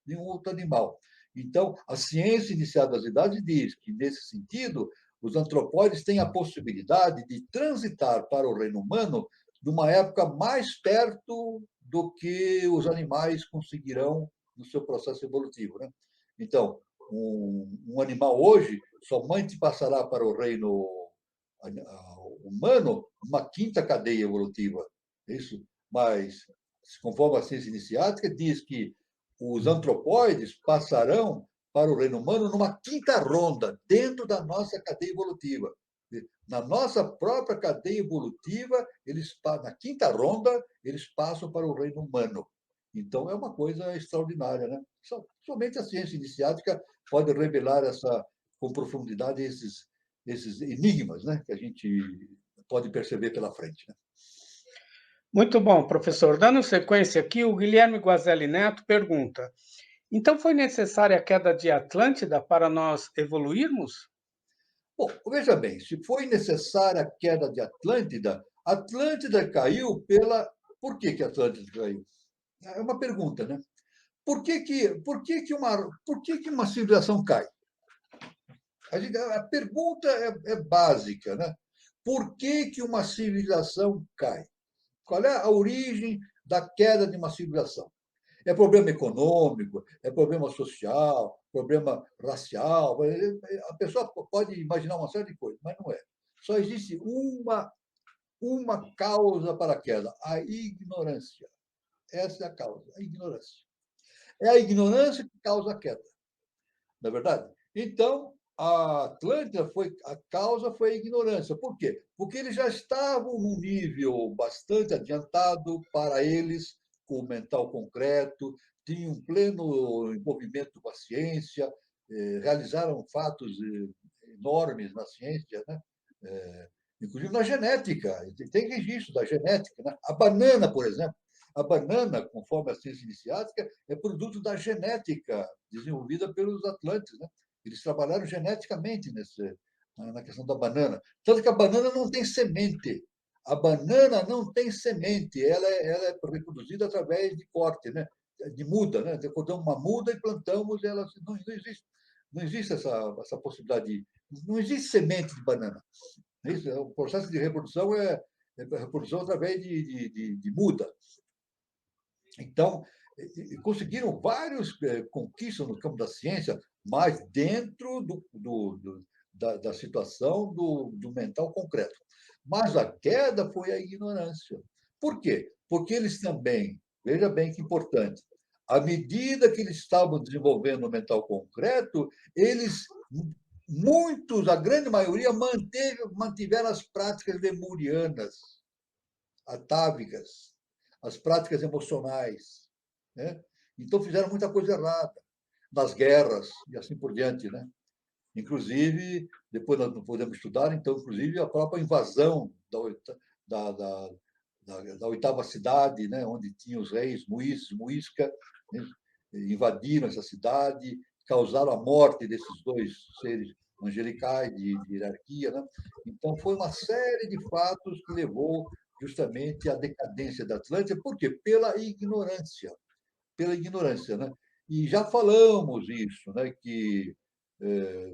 nenhum outro animal. Então, a ciência iniciada das idades diz que, nesse sentido, os antropóides têm a possibilidade de transitar para o reino humano numa época mais perto do que os animais conseguirão no seu processo evolutivo. Né? Então, um animal hoje somente passará para o reino humano uma quinta cadeia evolutiva. Isso, mas, conforme a ciência iniciática, diz que os antropóides passarão para o reino humano numa quinta ronda, dentro da nossa cadeia evolutiva. Na nossa própria cadeia evolutiva, na quinta ronda, eles passam para o reino humano. Então, é uma coisa extraordinária. Né? Somente a ciência iniciática pode revelar com profundidade esses enigmas, né? Que a gente pode perceber pela frente. Né?
Muito bom, professor. Dando sequência aqui, o Guilherme Guazelli Neto pergunta: então foi necessária a queda de Atlântida para nós evoluirmos?
Bom, veja bem, se foi necessária a queda de Atlântida, Atlântida caiu pela. Por que Atlântida caiu? É uma pergunta, né? Por que uma civilização cai? A pergunta é básica, né? Por que uma civilização cai? Qual é a origem da queda de uma civilização? É problema econômico, é problema social, problema racial. A pessoa pode imaginar uma série de coisas, mas não é. Só existe uma causa para a queda: a ignorância. Essa é a causa, a ignorância. É a ignorância que causa a queda, não é verdade? Então, a causa foi a ignorância. Por quê? Porque eles já estavam num nível bastante adiantado para eles, com o mental concreto, tinham pleno envolvimento com a ciência, realizaram fatos enormes na ciência, né? Inclusive na genética, tem registro da genética. Né? A banana, por exemplo, a banana, conforme a ciência iniciática, é produto da genética desenvolvida pelos atlantes. Né? Eles trabalharam geneticamente na questão da banana. Tanto que a banana não tem semente. A banana não tem semente, ela é reproduzida através de corte, né? De muda. Né? Cortamos uma muda e plantamos ela. Não existe essa possibilidade. Não existe semente de banana. Isso, o processo de reprodução é reprodução através de muda. Então, conseguiram várias conquistas no campo da ciência, mas dentro da situação do mental concreto. Mas a queda foi a ignorância. Por quê? Porque eles também, veja bem que importante, à medida que eles estavam desenvolvendo o mental concreto, muitos, a grande maioria, mantiveram as práticas lemurianas, atávicas, as práticas emocionais. Né? Então, fizeram muita coisa errada nas guerras e assim por diante. Né? Inclusive, depois nós não podemos estudar, então, inclusive, a própria invasão da da oitava cidade, né, onde tinha os reis Muisca, né, invadiram essa cidade, causaram a morte desses dois seres angelicais de hierarquia. Né? Então, foi uma série de fatos que levou justamente à decadência da Atlântida. Por quê? Pela ignorância. Pela ignorância. Né? E já falamos isso, né, que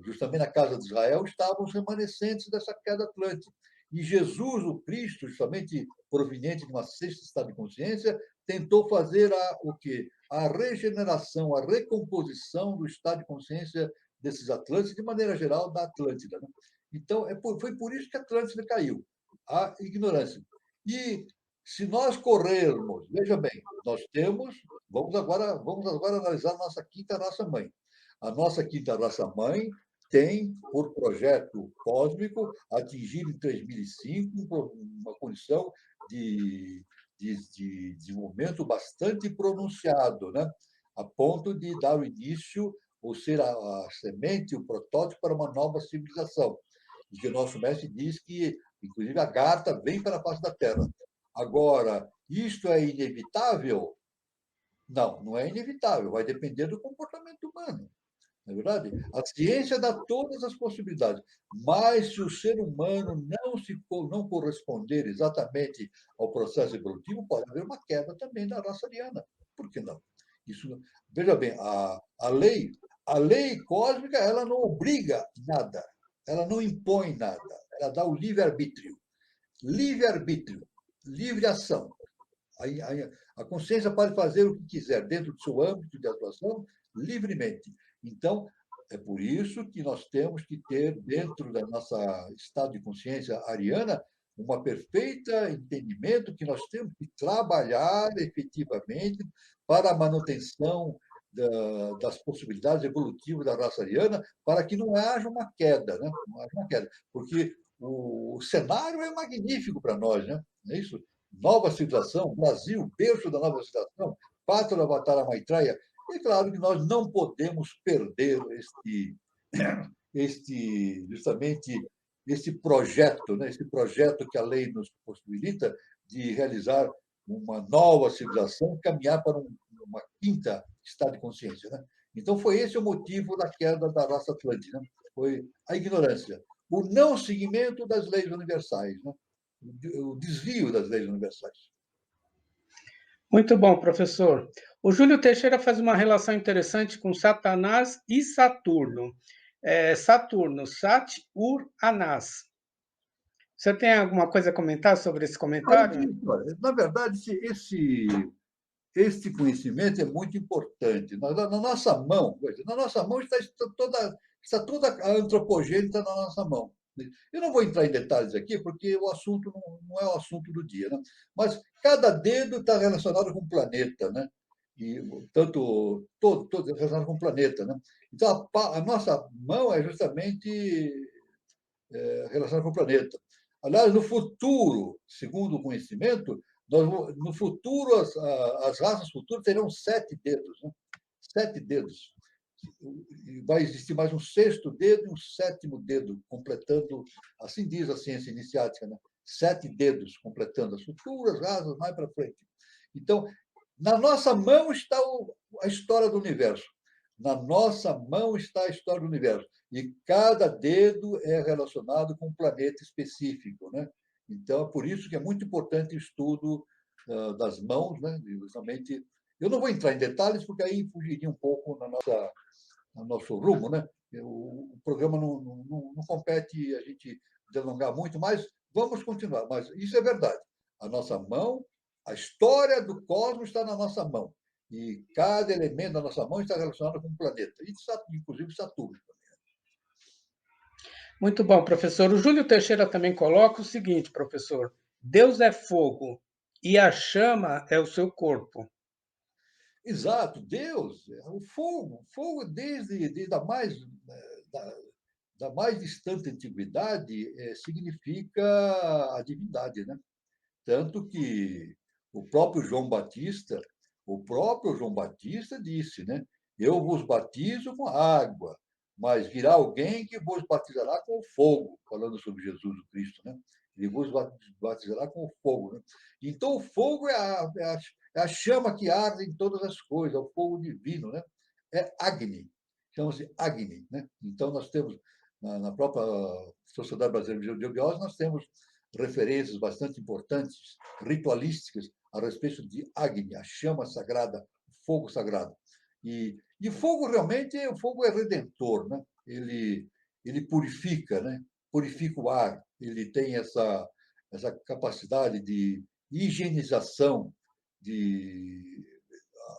justamente na casa de Israel estavam os remanescentes dessa queda atlântica. E Jesus, o Cristo, justamente proveniente de uma sexta estado de consciência, tentou fazer o quê? A regeneração, a recomposição do estado de consciência desses Atlântidas, de maneira geral, da Atlântida. Né? Então, foi por isso que a Atlântida caiu, a ignorância. E se nós corrermos, veja bem, nós temos, vamos agora analisar a nossa quinta raça-mãe. A nossa quinta raça-mãe tem, por projeto cósmico, atingido em 3005 uma condição de desenvolvimento bastante pronunciado, né? A ponto de dar o início, ou ser a semente, o protótipo para uma nova civilização. E que o nosso mestre diz que, inclusive, a Garta vem para a face da Terra. Agora, isto é inevitável? Não, não é inevitável, vai depender do comportamento humano. Não é verdade? A ciência dá todas as possibilidades, mas se o ser humano não corresponder exatamente ao processo evolutivo, pode haver uma queda também da raça ariana. Por que não? Isso, veja bem, a lei cósmica, ela não obriga nada, ela não impõe nada, ela dá o livre-arbítrio. Livre-arbítrio, livre ação. A consciência pode fazer o que quiser dentro do seu âmbito de atuação livremente. Então, é por isso que nós temos que ter, dentro da nossa estado de consciência ariana, um perfeito entendimento que nós temos que trabalhar efetivamente para a manutenção das possibilidades evolutivas da raça ariana, para que não haja uma queda, né? Não haja uma queda, porque o cenário é magnífico para nós, né? Não é isso? Nova civilização, Brasil, berço da nova civilização, pátria da Avatara Maitreya. É claro que nós não podemos perder justamente este projeto, né? Esse projeto que a lei nos possibilita de realizar uma nova civilização, caminhar para uma quinta estado de consciência. Né? Então, foi esse o motivo da queda da raça atlântica. Né? Foi a ignorância, o não seguimento das leis universais, né? O desvio das leis universais.
Muito bom, professor. O Júlio Teixeira faz uma relação interessante com Satanás e Saturno. Saturno, Sat, Ur, Anás. Você tem alguma coisa a comentar sobre esse comentário?
Na verdade, este conhecimento é muito importante. Na nossa mão, está toda a antropogênese na nossa mão. Eu não vou entrar em detalhes aqui, porque o assunto não é o assunto do dia, né? Mas cada dedo está relacionado com o planeta, né? E tanto todo relacionado com o planeta, né? Então a nossa mão é justamente relacionada com o planeta. Aliás, no futuro, segundo o conhecimento, no futuro as raças futuras terão 7 dedos, né? 7 dedos. Vai existir mais um sexto dedo e um sétimo dedo, completando, assim diz a ciência iniciática, né? 7 dedos, completando as futuras raças mais para frente. Então, na nossa mão está a história do universo. Na nossa mão está a história do universo. E cada dedo é relacionado com um planeta específico. Né? Então, é por isso que é muito importante o estudo das mãos. Né? Justamente, eu não vou entrar em detalhes, porque aí fugiria um pouco no nosso rumo. Né? O programa não compete a gente delongar muito, mas vamos continuar. Mas isso é verdade. A nossa mão, a história do cosmos está na nossa mão. E cada elemento da nossa mão está relacionado com o planeta, inclusive Saturno.
Muito bom, professor. O Júlio Teixeira também coloca o seguinte, professor: Deus é fogo e a chama é o seu corpo.
Exato, Deus, o fogo desde da mais distante antiguidade significa a divindade, né? Tanto que o próprio João Batista disse, né? Eu vos batizo com água, mas virá alguém que vos batizará com o fogo, falando sobre Jesus, o Cristo, né? Ele vos batizará com o fogo, né? Então, o fogo é a chama que arde em todas as coisas, é o fogo divino, né? É Agni, chama-se Agni, né? Então, nós temos, na própria Sociedade Brasileira de Biose, nós temos referências bastante importantes, ritualísticas, a respeito de Agni, a chama sagrada, o fogo sagrado. E fogo realmente, o fogo é redentor, né? Ele purifica, né? Purifica o ar, ele tem essa capacidade de higienização, de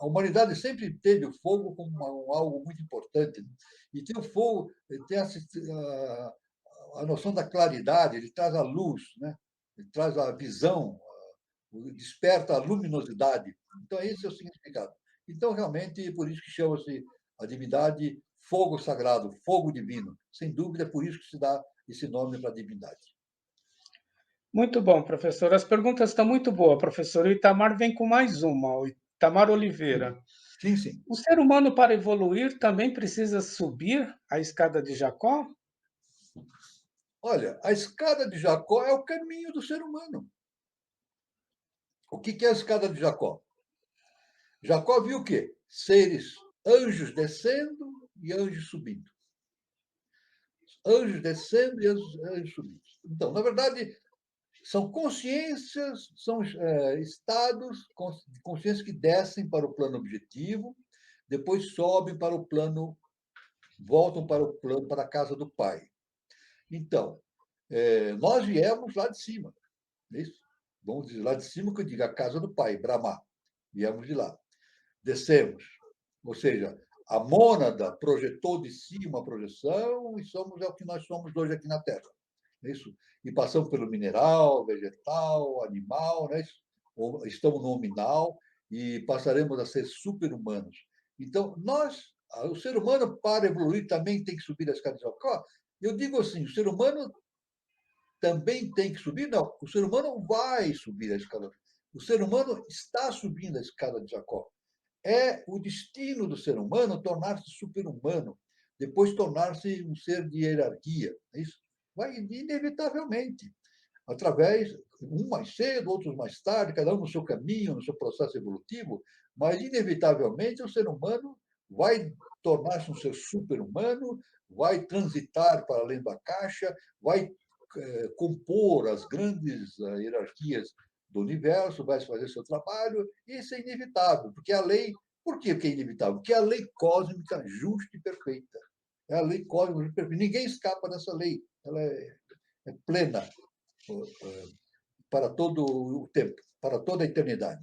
a humanidade sempre teve o fogo como algo muito importante, né? E tem o fogo, tem a noção da claridade, ele traz a luz, né? Ele traz a visão, desperta a luminosidade. Então, esse é o significado. Então, realmente, por isso que chama-se a divindade fogo sagrado, fogo divino. Sem dúvida, é por isso que se dá esse nome para a divindade.
Muito bom, professor. As perguntas estão muito boas, professor. O Itamar vem com mais uma, o Itamar Oliveira.
Sim, sim.
O ser humano, para evoluir, também precisa subir a escada de Jacó?
Olha, a escada de Jacó é o caminho do ser humano. O que é a escada de Jacó? Jacó viu o quê? Seres, anjos descendo e anjos subindo. Anjos descendo e anjos subindo. Então, na verdade, são consciências, são estados de consciência que descem para o plano objetivo, depois sobem para o plano, voltam para o plano, para a casa do Pai. Então, nós viemos lá de cima, é isso? Vamos dizer, lá de cima que eu digo a casa do Pai, Brahma. Viemos de lá. Descemos. Ou seja, a mônada projetou de si uma projeção e somos o que nós somos hoje aqui na Terra. É isso? E passamos pelo mineral, vegetal, animal, né? Estamos no nominal e passaremos a ser super-humanos. Então, o ser humano, para evoluir, também tem que subir a escada de Jacó. Eu digo assim, o ser humano também tem que subir? Não, o ser humano vai subir a escada. O ser humano está subindo a escada de Jacó. É o destino do ser humano tornar-se super-humano, depois tornar-se um ser de hierarquia. É isso vai inevitavelmente, através, um mais cedo, outros mais tarde, cada um no seu caminho, no seu processo evolutivo, mas inevitavelmente o ser humano vai tornar-se um ser super-humano, vai transitar para além da caixa, vai compor as grandes hierarquias do universo, vai fazer seu trabalho, e isso é inevitável, porque a lei. Por que é inevitável? Porque é a lei cósmica justa e perfeita. É a lei cósmica justa e perfeita. Ninguém escapa dessa lei. Ela é plena para todo o tempo, para toda a eternidade.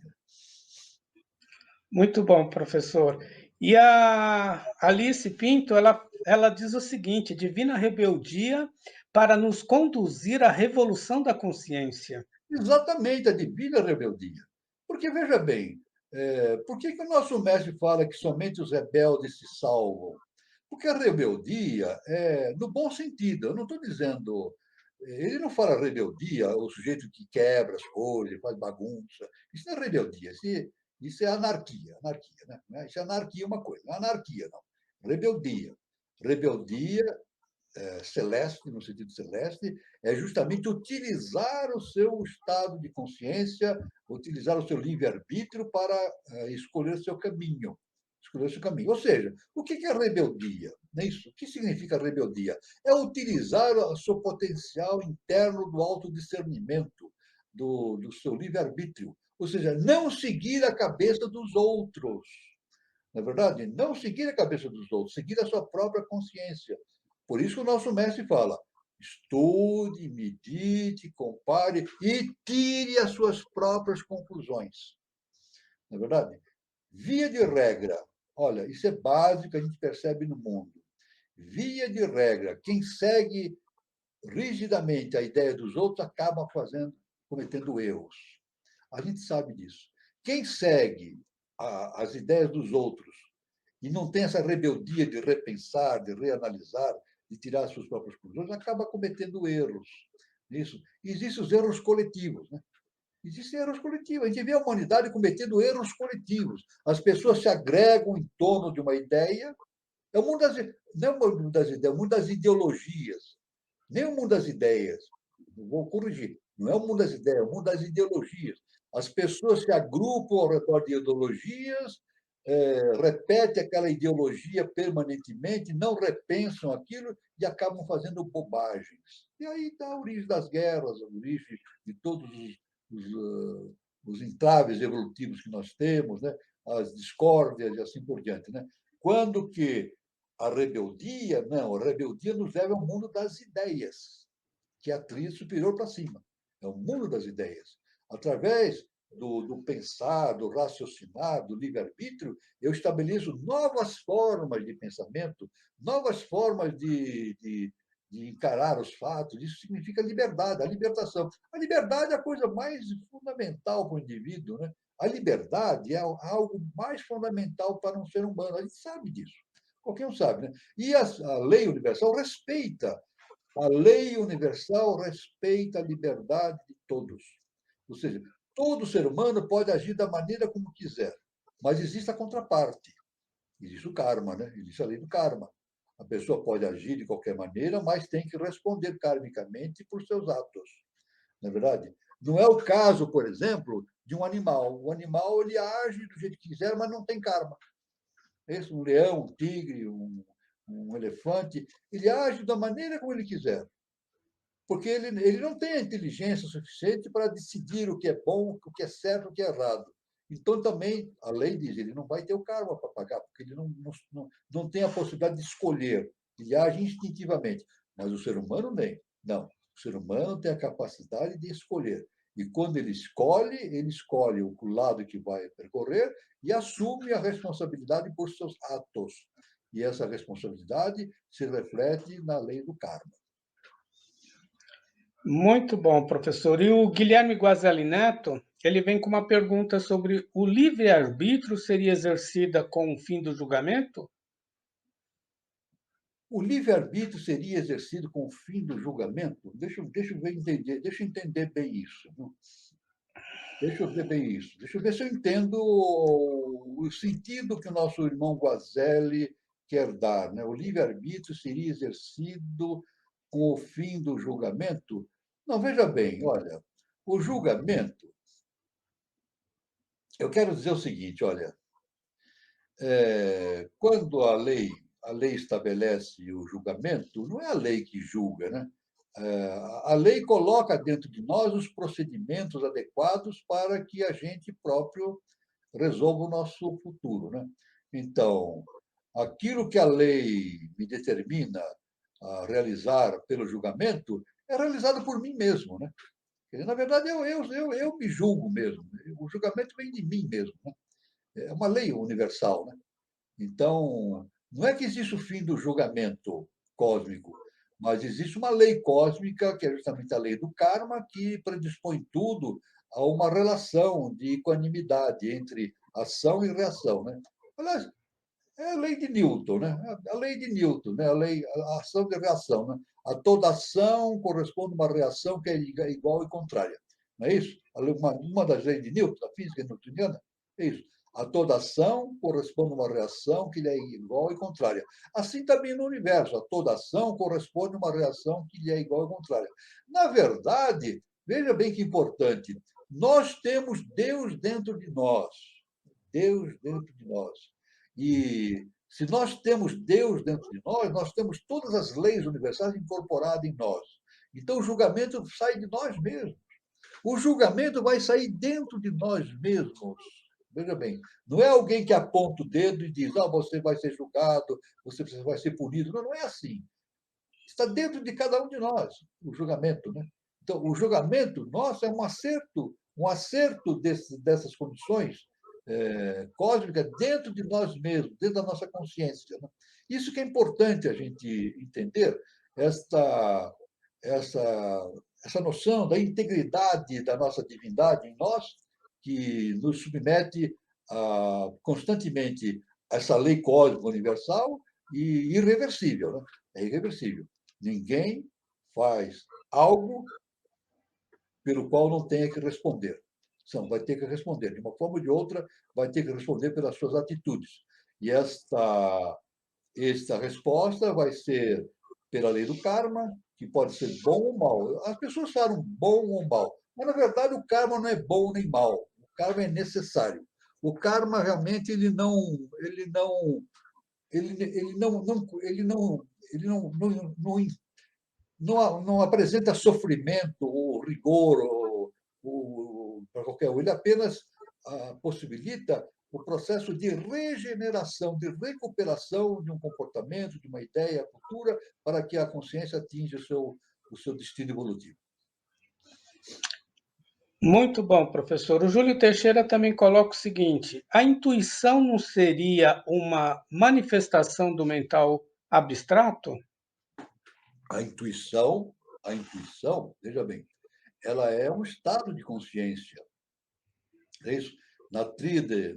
Muito bom, professor. E a Alice Pinto, ela diz o seguinte: divina rebeldia para nos conduzir à revolução da consciência.
Exatamente, a divina rebeldia. Porque, veja bem, por que o nosso mestre fala que somente os rebeldes se salvam? Porque a rebeldia é no bom sentido. Eu não estou dizendo. Ele não fala rebeldia, o sujeito que quebra as coisas, faz bagunça. Isso não é rebeldia, isso é anarquia. Anarquia, né? Isso é anarquia uma coisa, não é anarquia, não. Rebeldia. Rebeldia celeste, no sentido celeste, é justamente utilizar o seu estado de consciência, utilizar o seu livre-arbítrio para escolher o seu caminho. Escolher o seu caminho. Ou seja, o que é rebeldia? Não é isso? O que significa rebeldia? É utilizar o seu potencial interno do autodiscernimento, do seu livre-arbítrio. Ou seja, não seguir a cabeça dos outros. Na verdade, não seguir a cabeça dos outros, seguir a sua própria consciência. Por isso que o nosso mestre fala: estude, medite, compare e tire as suas próprias conclusões. Na verdade, via de regra, olha, isso é básico, a gente percebe no mundo. Via de regra, quem segue rigidamente a ideia dos outros acaba cometendo erros. A gente sabe disso. Quem segue as ideias dos outros e não tem essa rebeldia de repensar, de reanalisar, de tirar suas próprias conclusões, acaba cometendo erros. Isso. Existem os erros coletivos. Né? Existem erros coletivos. A gente vê a humanidade cometendo erros coletivos. As pessoas se agregam em torno de uma ideia, É o mundo das, não é o mundo das ideias, é o mundo das ideologias. Nem o mundo das ideias. Vou corrigir. Não é o mundo das ideias, é o mundo das ideologias. As pessoas se agrupam ao redor de ideologias, repetem aquela ideologia permanentemente, não repensam aquilo e acabam fazendo bobagens. E aí está a origem das guerras, a origem de todos os entraves evolutivos que nós temos, né? As discórdias e assim por diante. Né? Quando que a rebeldia, não, a rebeldia nos leva ao mundo das ideias, que é a trilha superior para cima. É o mundo das ideias. Através do pensar, do raciocinar, do livre-arbítrio, eu estabeleço novas formas de pensamento, novas formas de encarar os fatos. Isso significa liberdade, a libertação. A liberdade é a coisa mais fundamental para o indivíduo. Né? A liberdade é algo mais fundamental para um ser humano. A gente sabe disso. Qualquer um sabe. Né? E a lei universal respeita. A lei universal respeita a liberdade de todos. Ou seja, todo ser humano pode agir da maneira como quiser, mas existe a contraparte. Existe o karma, né? Existe a lei do karma. A pessoa pode agir de qualquer maneira, mas tem que responder karmicamente por seus atos. Não é verdade? Não é o caso, por exemplo, de um animal. O animal ele age do jeito que quiser, mas não tem karma. Esse, um leão, um tigre, um elefante, ele age da maneira como ele quiser, porque ele não tem a inteligência suficiente para decidir o que é bom, o que é certo, o que é errado. Então, também, a lei diz, ele não vai ter o karma para pagar, porque ele não tem a possibilidade de escolher, ele age instintivamente. Mas o ser humano nem. Não. O ser humano tem a capacidade de escolher. E quando ele escolhe o lado que vai percorrer e assume a responsabilidade por seus atos. E essa responsabilidade se reflete na lei do karma.
Muito bom, professor. E o Guilherme Guazelli Neto, ele vem com uma pergunta sobre o livre-arbítrio seria exercida com o fim do julgamento?
O livre-arbítrio seria exercido com o fim do julgamento? Deixa eu entender, deixa eu entender bem isso. Deixa eu ver bem isso. Deixa eu ver se eu entendo o sentido que o nosso irmão Guazelli quer dar. Né? O livre-arbítrio seria exercido com o fim do julgamento? Não, veja bem, olha, o julgamento, eu quero dizer o seguinte, olha, quando a lei estabelece o julgamento, não é a lei que julga, né? A lei coloca dentro de nós os procedimentos adequados para que a gente próprio resolva o nosso futuro, né? Então, aquilo que a lei me determina a realizar pelo julgamento é realizado por mim mesmo, né? Na verdade, eu me julgo mesmo. O julgamento vem de mim mesmo, né? É uma lei universal, né? Então, não é que existe o fim do julgamento cósmico, mas existe uma lei cósmica, que é justamente a lei do karma, que predispõe tudo a uma relação de equanimidade entre ação e reação. Né? Aliás, é a lei de Newton, né? A lei de Newton, né? A ação e reação. Né? A toda ação corresponde a uma reação que é igual e contrária. Não é isso? Uma das leis de Newton, da física newtoniana, é isso. A toda ação corresponde a uma reação que lhe é igual e contrária. Assim também no universo, a toda ação corresponde a uma reação que lhe é igual e contrária. Na verdade, veja bem que importante, nós temos Deus dentro de nós. Deus dentro de nós. E se nós temos Deus dentro de nós, nós temos todas as leis universais incorporadas em nós. Então o julgamento sai de nós mesmos. O julgamento vai sair dentro de nós mesmos. Veja bem, não é alguém que aponta o dedo e diz, ah, você vai ser julgado, você vai ser punido. Não, não é assim. Está dentro de cada um de nós, o julgamento. Né? Então, o julgamento nosso é um acerto dessas condições cósmicas dentro de nós mesmos, dentro da nossa consciência. Né? Isso que é importante a gente entender, essa, essa noção da integridade da nossa divindade em nós, que nos submete constantemente a essa lei cósmica universal e irreversível. Né? É irreversível. Ninguém faz algo pelo qual não tenha que responder. Vai ter que responder. De uma forma ou de outra, vai ter que responder pelas suas atitudes. E esta resposta vai ser pela lei do karma, que pode ser bom ou mal. As pessoas falam bom ou mal, mas, na verdade, o karma não é bom nem mal. O karma é necessário. O karma, realmente, ele não apresenta sofrimento ou rigor para qualquer um. Ele apenas possibilita o processo de regeneração, de recuperação de um comportamento, de uma ideia futura, para que a consciência atinja o seu destino evolutivo.
Muito bom, professor. O Júlio Teixeira também coloca o seguinte: a intuição não seria uma manifestação do mental abstrato?
A intuição, veja bem, ela é um estado de consciência. É isso. Na tríade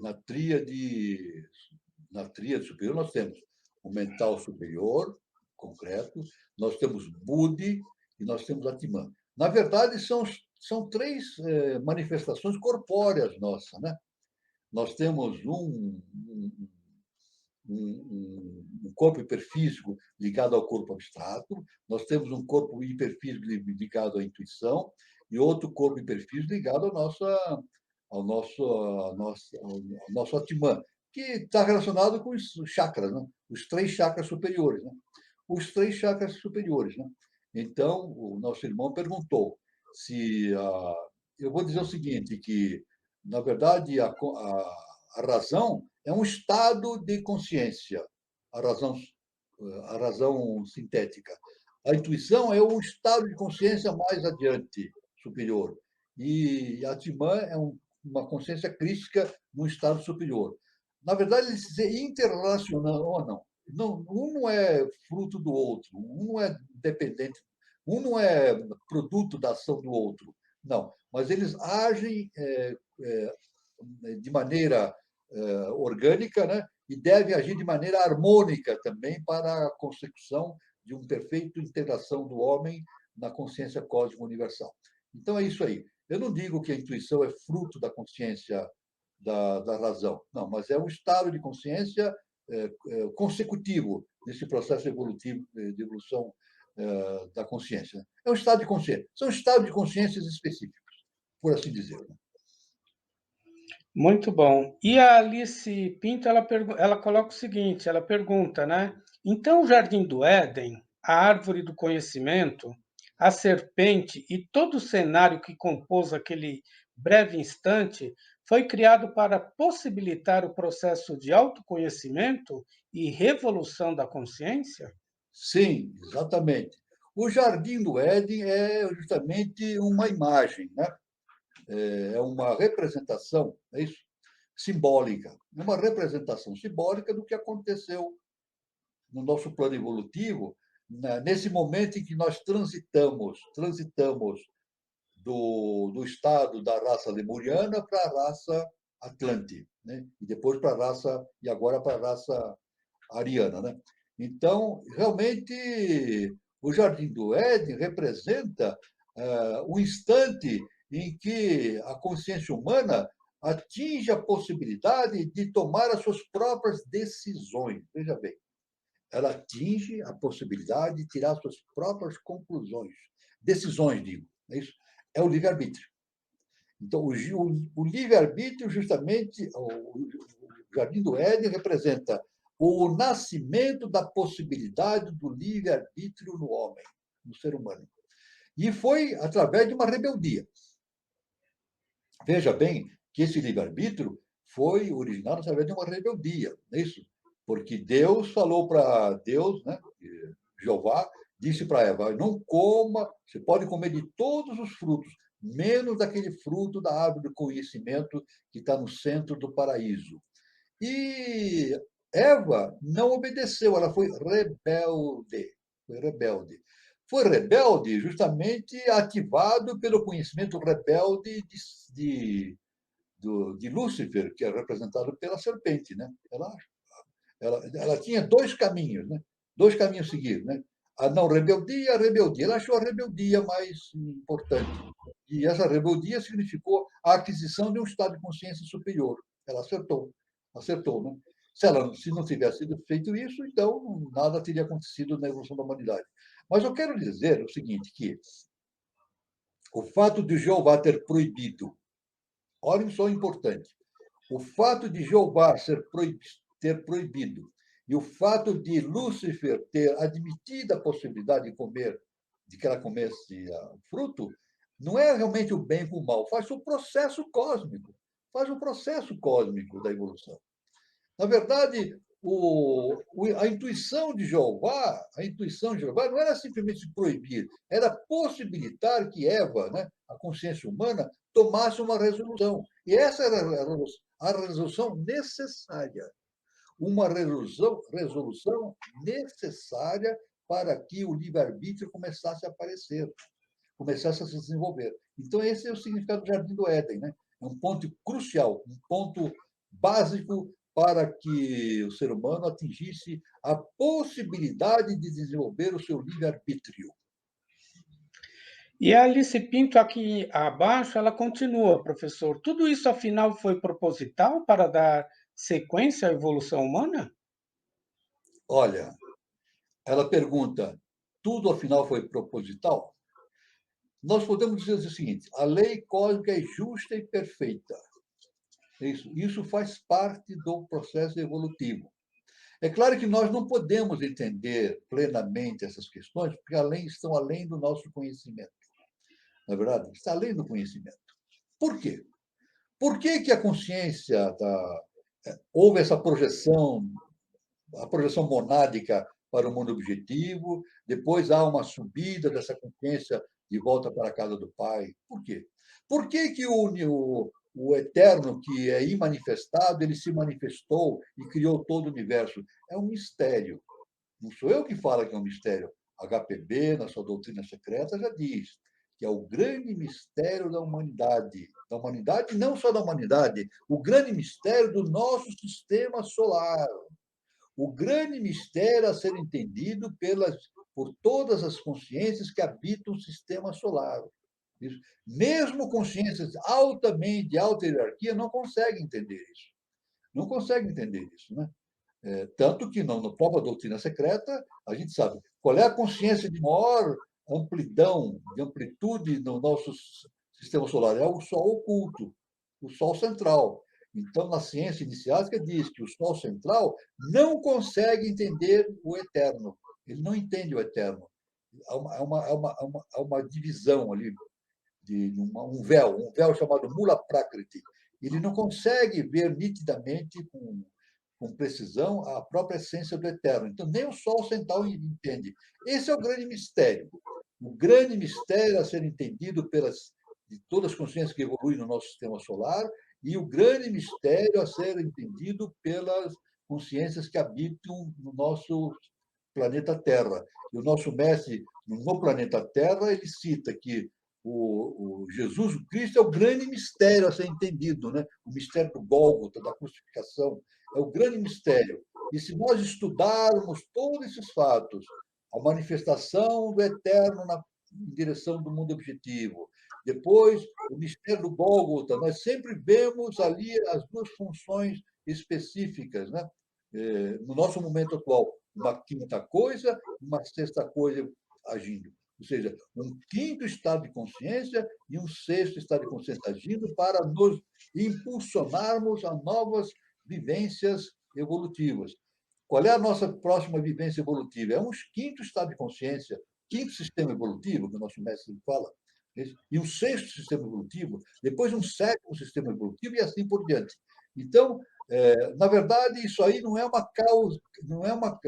superior, nós temos o mental superior, concreto, nós temos Buddhi e nós temos Atman. Na verdade, são três manifestações corpóreas nossas, né? Nós temos um corpo hiperfísico ligado ao corpo abstrato, nós temos um corpo hiperfísico ligado à intuição e outro corpo hiperfísico ligado ao nosso Atman, que está relacionado com os chakras, né? Os três chakras superiores. Né? Os três chakras superiores. Né? Então, o nosso irmão perguntou se. Eu vou dizer o seguinte, que, na verdade, a razão é um estado de consciência, a razão, a razão sintética. A intuição é um estado de consciência mais adiante, superior. E a Atman é uma consciência crística num estado superior. Na verdade, eles se interrelacionam ou não. Um não é fruto do outro, um não é dependente, um não é produto da ação do outro. Não, mas eles agem de maneira orgânica, né? E devem agir de maneira harmônica também para a consecução de uma perfeita integração do homem na consciência cósmica universal. Então, é isso aí. Eu não digo que a intuição é fruto da consciência da razão, não, mas é um estado de consciência consecutivo nesse processo evolutivo, de evolução da consciência. É um estado de consciência. São estados de consciências específicos, por assim dizer. Né?
Muito bom. E a Alice Pinto, ela coloca o seguinte, ela pergunta, né? Então, o Jardim do Éden, a árvore do conhecimento, a serpente e todo o cenário que compôs aquele breve instante foi criado para possibilitar o processo de autoconhecimento e revolução da consciência?
Sim, exatamente. O Jardim do Éden é justamente uma imagem, né? É uma representação, é isso? Simbólica. É uma representação simbólica do que aconteceu no nosso plano evolutivo, nesse momento em que nós transitamos do estado da raça lemuriana para a raça Atlante, né? E depois para a raça, e agora para a raça ariana, né? Então, realmente, o Jardim do Éden representa um instante em que a consciência humana atinge a possibilidade de tomar as suas próprias decisões. Veja bem, ela atinge a possibilidade de tirar suas próprias conclusões. Decisões, digo. É isso? É o livre-arbítrio. Então, o livre-arbítrio, justamente, o Jardim do Éden representa o nascimento da possibilidade do livre-arbítrio no homem, no ser humano. E foi através de uma rebeldia. Veja bem que esse livre-arbítrio foi originado através de uma rebeldia, não é isso? Porque Deus falou para Deus, né, Jeová, disse para Eva: não coma, você pode comer de todos os frutos, menos daquele fruto da árvore do conhecimento que está no centro do paraíso. E Eva não obedeceu, ela foi rebelde. Foi rebelde. Foi rebelde justamente ativado pelo conhecimento rebelde de Lúcifer, que é representado pela serpente. Né? Ela tinha dois caminhos, né? Dois caminhos seguidos. Né? A não rebeldia e a rebeldia. Ela achou a rebeldia mais importante. E essa rebeldia significou a aquisição de um estado de consciência superior. Ela acertou, né? Se não tivesse sido feito isso, então nada teria acontecido na evolução da humanidade. Mas eu quero dizer o seguinte, que o fato de Jeová ter proibido, olhem só o importante, o fato de Jeová ter proibido e o fato de Lúcifer ter admitido a possibilidade de que ela comesse o fruto, não é realmente o bem com o mal, faz o processo cósmico, faz o processo cósmico da evolução. Na verdade, a intuição de Jeová não era simplesmente proibir, era possibilitar que Eva, né, a consciência humana, tomasse uma resolução. E essa era a resolução necessária. Uma resolução necessária para que o livre-arbítrio começasse a aparecer, começasse a se desenvolver. Então, esse é o significado do Jardim do Éden, né? É um ponto crucial, um ponto básico para que o ser humano atingisse a possibilidade de desenvolver o seu livre-arbítrio.
E a Alice Pinto, aqui abaixo, ela continua, professor. Tudo isso, afinal, foi proposital para dar sequência à evolução humana?
Olha, ela pergunta: tudo afinal foi proposital? Nós podemos dizer o seguinte: a lei cósmica é justa e perfeita. Isso faz parte do processo evolutivo. É claro que nós não podemos entender plenamente essas questões, porque estão além do nosso conhecimento. Não é verdade? Está além do conhecimento. Por quê? Por que, que a consciência houve essa projeção, a projeção monádica para o mundo objetivo, depois há uma subida dessa consciência de volta para a casa do Pai? Por quê? Por que, que o eterno, que é imanifestado, ele se manifestou e criou todo o universo? É um mistério. Não sou eu que falo que é um mistério. HPB, na sua doutrina secreta, já diz que é o grande mistério da humanidade. Da humanidade, não só da humanidade, o grande mistério do nosso sistema solar. O grande mistério a ser entendido por todas as consciências que habitam o sistema solar. Isso. Mesmo consciências altamente, de alta hierarquia, não conseguem entender isso. Não conseguem entender isso, né? Tanto que, na própria doutrina secreta, a gente sabe qual é a consciência de maior amplidão, de amplitude no nosso sistema solar. É o Sol oculto, o Sol central. Então, na ciência iniciática, diz que o Sol central não consegue entender o eterno. Ele não entende o eterno. Há uma divisão ali, um véu chamado Mula Prakriti. Ele não consegue ver nitidamente, com precisão, a própria essência do eterno. Então, nem o Sol central entende. Esse é o grande mistério. O grande mistério a ser entendido de todas as consciências que evoluem no nosso sistema solar e o grande mistério a ser entendido pelas consciências que habitam no nosso planeta Terra. E o nosso mestre, no planeta Terra, ele cita que o Jesus o Cristo é o grande mistério a ser entendido, né? O mistério do Gólgota, da crucificação, é o grande mistério. E se nós estudarmos todos esses fatos, a manifestação do eterno em direção do mundo objetivo, depois o mistério do Gólgota, nós sempre vemos ali as duas funções específicas, né? No nosso momento atual, uma quinta coisa, uma sexta coisa agindo. Ou seja, um quinto estado de consciência e um sexto estado de consciência agindo para nos impulsionarmos a novas vivências evolutivas. Qual é a nossa próxima vivência evolutiva? É um quinto estado de consciência, quinto sistema evolutivo, que o nosso mestre fala, e um sexto sistema evolutivo, depois um sétimo sistema evolutivo e assim por diante. Então, na verdade, isso aí não é uma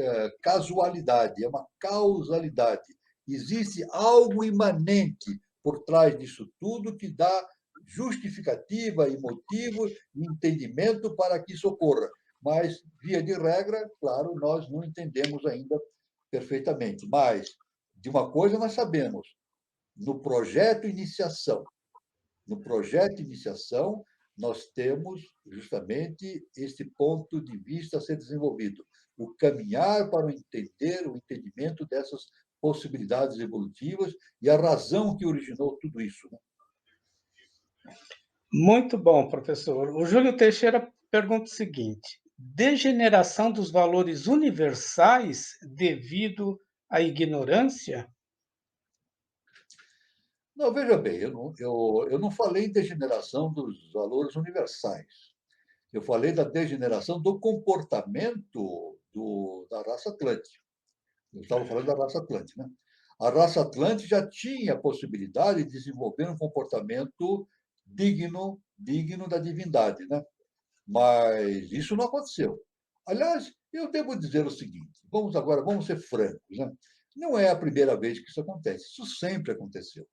casualidade, é uma causalidade. Existe algo imanente por trás disso tudo que dá justificativa e motivo e entendimento para que isso ocorra. Mas, via de regra, claro, nós não entendemos ainda perfeitamente. Mas, de uma coisa nós sabemos, no projeto iniciação, nós temos justamente este ponto de vista a ser desenvolvido, o caminhar para o entendimento dessas possibilidades evolutivas e a razão que originou tudo isso. Né?
Muito bom, professor. O Júlio Teixeira pergunta o seguinte: degeneração dos valores universais devido à ignorância?
Não, veja bem, eu não falei em degeneração dos valores universais. Eu falei da degeneração do comportamento da raça Atlante. Eu estava falando da raça Atlante, né? A raça Atlante já tinha a possibilidade de desenvolver um comportamento digno da divindade, né? Mas isso não aconteceu. Aliás, eu devo dizer o seguinte: vamos ser francos, né? Não é a primeira vez que isso acontece. Isso sempre aconteceu.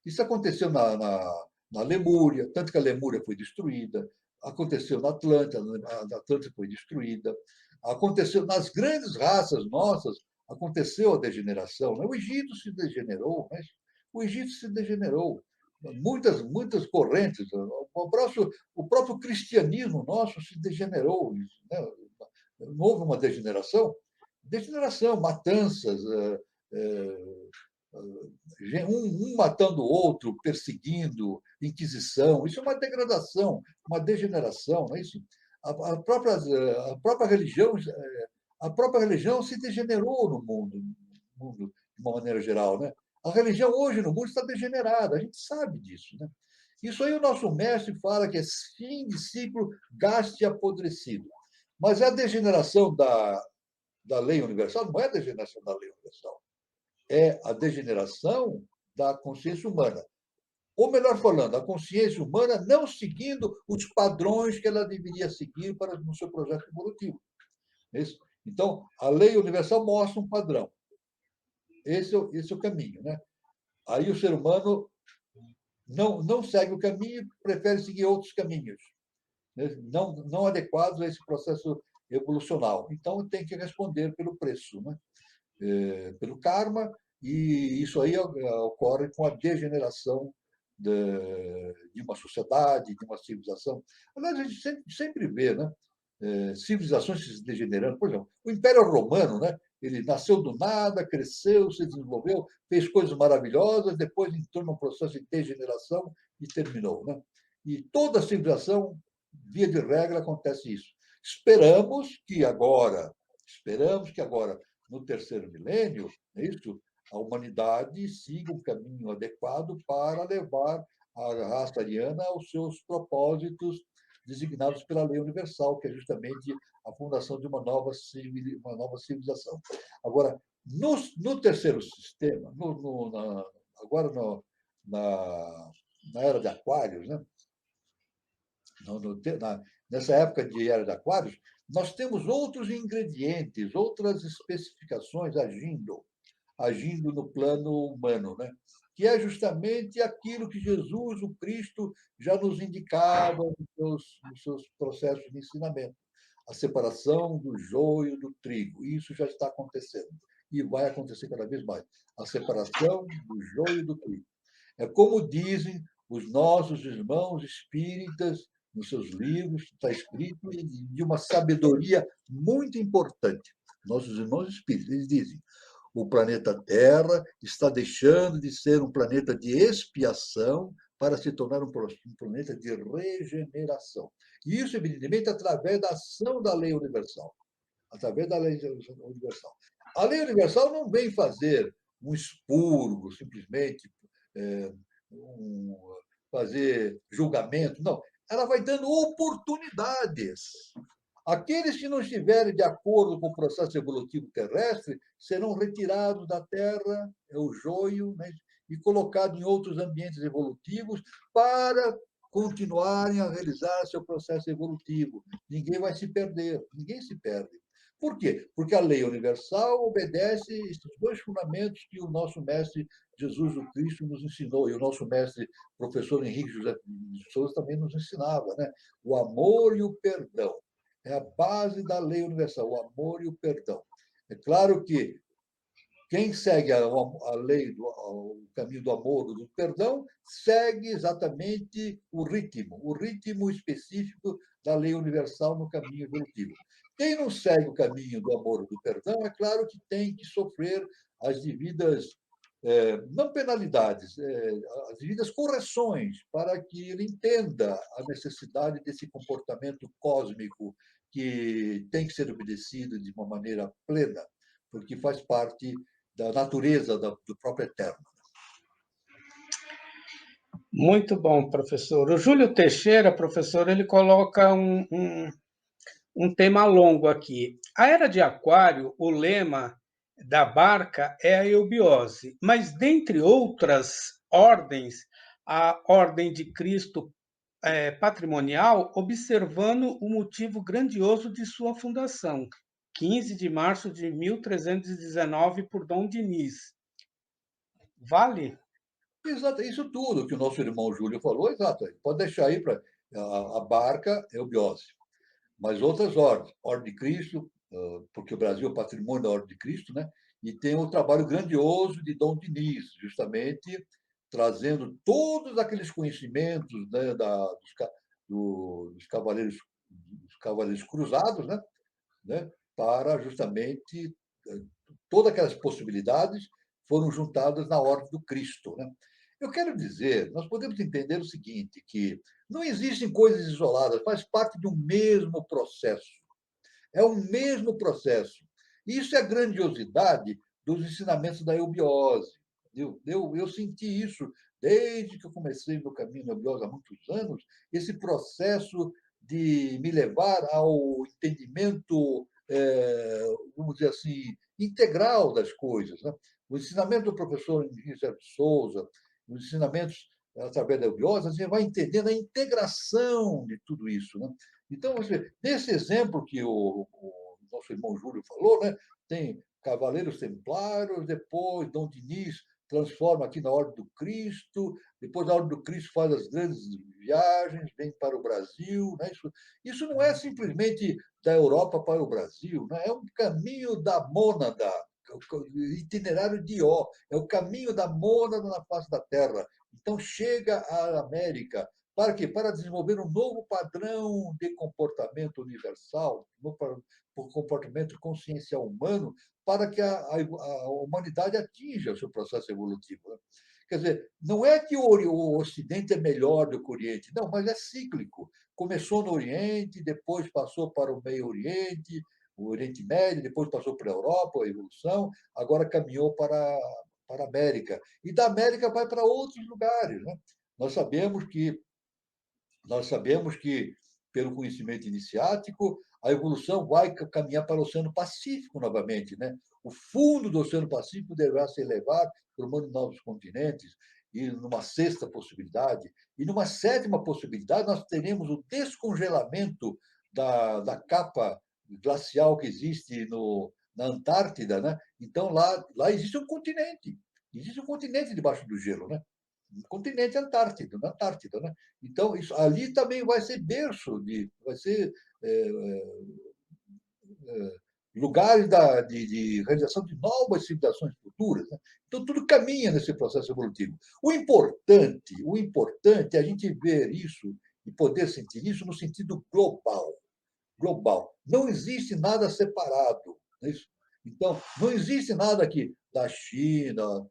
Isso aconteceu na Lemúria, tanto que a Lemúria foi destruída. Aconteceu na Atlântida, a Atlântida foi destruída. Aconteceu nas grandes raças nossas, aconteceu a degeneração. Né? O Egito se degenerou, mas o Egito se degenerou. Muitas correntes. O próprio cristianismo nosso se degenerou. Né? Não houve uma degeneração? Degeneração, matanças, um matando o outro, perseguindo, inquisição. Isso é uma degradação, uma degeneração, não é isso? A própria religião, a própria religião se degenerou no mundo de uma maneira geral, né? A religião hoje no mundo está degenerada, a gente sabe disso, né? Isso aí o nosso mestre fala que é fim de ciclo, gaste apodrecido. Mas a degeneração da lei universal não é a degeneração da lei universal, é a degeneração da consciência humana. Ou melhor falando, a consciência humana não seguindo os padrões que ela deveria seguir no seu projeto evolutivo. Isso? Então, a lei universal mostra um padrão. Esse é o caminho. Né? Aí o ser humano não segue o caminho, prefere seguir outros caminhos, né? não adequados a esse processo evolucional. Então, tem que responder pelo preço, né? Pelo karma, e isso aí ocorre com a degeneração de uma sociedade, de uma civilização. Aliás, a gente sempre vê, né? Civilizações se degenerando. Por exemplo, o Império Romano, né? Ele nasceu do nada, cresceu, se desenvolveu, fez coisas maravilhosas, depois entrou num processo de degeneração e terminou. Né? E toda civilização, via de regra, acontece isso. Esperamos que agora, no terceiro milênio, é isso, a humanidade siga um caminho adequado para levar a raça ariana aos seus propósitos designados pela lei universal, que é justamente a fundação de uma nova civilização. Agora, no terceiro sistema, agora na era de Aquários, né? Nessa época de era de Aquários, nós temos outros ingredientes, outras especificações agindo no plano humano, né? Que é justamente aquilo que Jesus, o Cristo, já nos indicava nos seus processos de ensinamento. A separação do joio do trigo. Isso já está acontecendo e vai acontecer cada vez mais. A separação do joio do trigo. É como dizem os nossos irmãos espíritas nos seus livros, está escrito de uma sabedoria muito importante. Nossos irmãos espíritas, eles dizem: o planeta Terra está deixando de ser um planeta de expiação para se tornar um planeta de regeneração. E isso, evidentemente, através da ação da lei universal. Através da lei universal. A lei universal não vem fazer um expurgo, simplesmente, é, um, fazer julgamento, não. Ela vai dando oportunidades. Aqueles que não estiverem de acordo com o processo evolutivo terrestre serão retirados da Terra, é o joio, né, e colocados em outros ambientes evolutivos para continuarem a realizar seu processo evolutivo. Ninguém vai se perder, ninguém se perde. Por quê? Porque a lei universal obedece esses dois fundamentos que o nosso mestre Jesus o Cristo nos ensinou, e o nosso mestre professor Henrique José de Souza também nos ensinava, né? O amor e o perdão. É a base da lei universal, o amor e o perdão. É claro que quem segue a lei, o caminho do amor, do perdão, segue exatamente o ritmo específico da lei universal no caminho evolutivo. Quem não segue o caminho do amor ou do perdão, é claro que tem que sofrer as devidas, não penalidades, as devidas correções para que ele entenda a necessidade desse comportamento cósmico que tem que ser obedecido de uma maneira plena, porque faz parte da natureza do próprio Eterno.
Muito bom, professor. O Júlio Teixeira, professor, ele coloca um tema longo aqui. A era de Aquário, o lema da barca é a eubiose, mas dentre outras ordens, a Ordem de Cristo patrimonial, observando o motivo grandioso de sua fundação, 15 de março de 1319, por Dom Diniz. Vale?
Exato, isso tudo que o nosso irmão Júlio falou, exato. Pode deixar aí para a barca é eubiose. Mas outras ordens, Ordem de Cristo, porque o Brasil é patrimônio da Ordem de Cristo, né? E tem o trabalho grandioso de Dom Diniz, justamente trazendo todos aqueles conhecimentos, né, dos cavaleiros cruzados, né, para justamente todas aquelas possibilidades foram juntadas na Ordem do Cristo, né? Eu quero dizer, nós podemos entender o seguinte, que não existem coisas isoladas, faz parte de um mesmo processo. É o mesmo processo. Isso é a grandiosidade dos ensinamentos da eubiose. Eu senti isso desde que eu comecei meu caminho na eubiose há muitos anos, esse processo de me levar ao entendimento, vamos dizer assim, integral das coisas. Né? O ensinamento do professor Henrique de Souza, os ensinamentos através da eubiose, a gente vai entendendo a integração de tudo isso. Né? Então, nesse exemplo que o nosso irmão Júlio falou, né, tem Cavaleiros Templários, depois Dom Diniz transforma aqui na Ordem do Cristo, depois a Ordem do Cristo faz as grandes viagens, vem para o Brasil. Né? Isso não é simplesmente da Europa para o Brasil, né? É um caminho da mônada, itinerário de Ó, é o caminho da mônada na face da Terra. Então, chega à América, para quê? Para desenvolver um novo padrão de comportamento universal, um comportamento consciencial humano, para que a humanidade atinja o seu processo evolutivo. Né? Quer dizer, não é que o Ocidente é melhor do que o Oriente, não, mas é cíclico. Começou no Oriente, depois passou para o Meio Oriente, o Oriente Médio, depois passou para a Europa, a evolução, agora caminhou para a América. E da América vai para outros lugares. Né? Nós sabemos que nós sabemos que, pelo conhecimento iniciático, a evolução vai caminhar para o Oceano Pacífico novamente. Né? O fundo do Oceano Pacífico deverá se elevar, formando novos continentes, e numa sexta possibilidade. E numa sétima possibilidade, nós teremos o descongelamento da capa glacial que existe na Antártida. Né? Então, lá existe um continente debaixo do gelo. Né? No continente Antártido, na Antártida. Né? Então, isso, ali também vai ser berço, vai ser lugares de realização de novas civilizações futuras. Né? Então, tudo caminha nesse processo evolutivo. O importante é a gente ver isso e poder sentir isso no sentido global. Global. Não existe nada separado. Não é isso? Então, não existe nada aqui da China,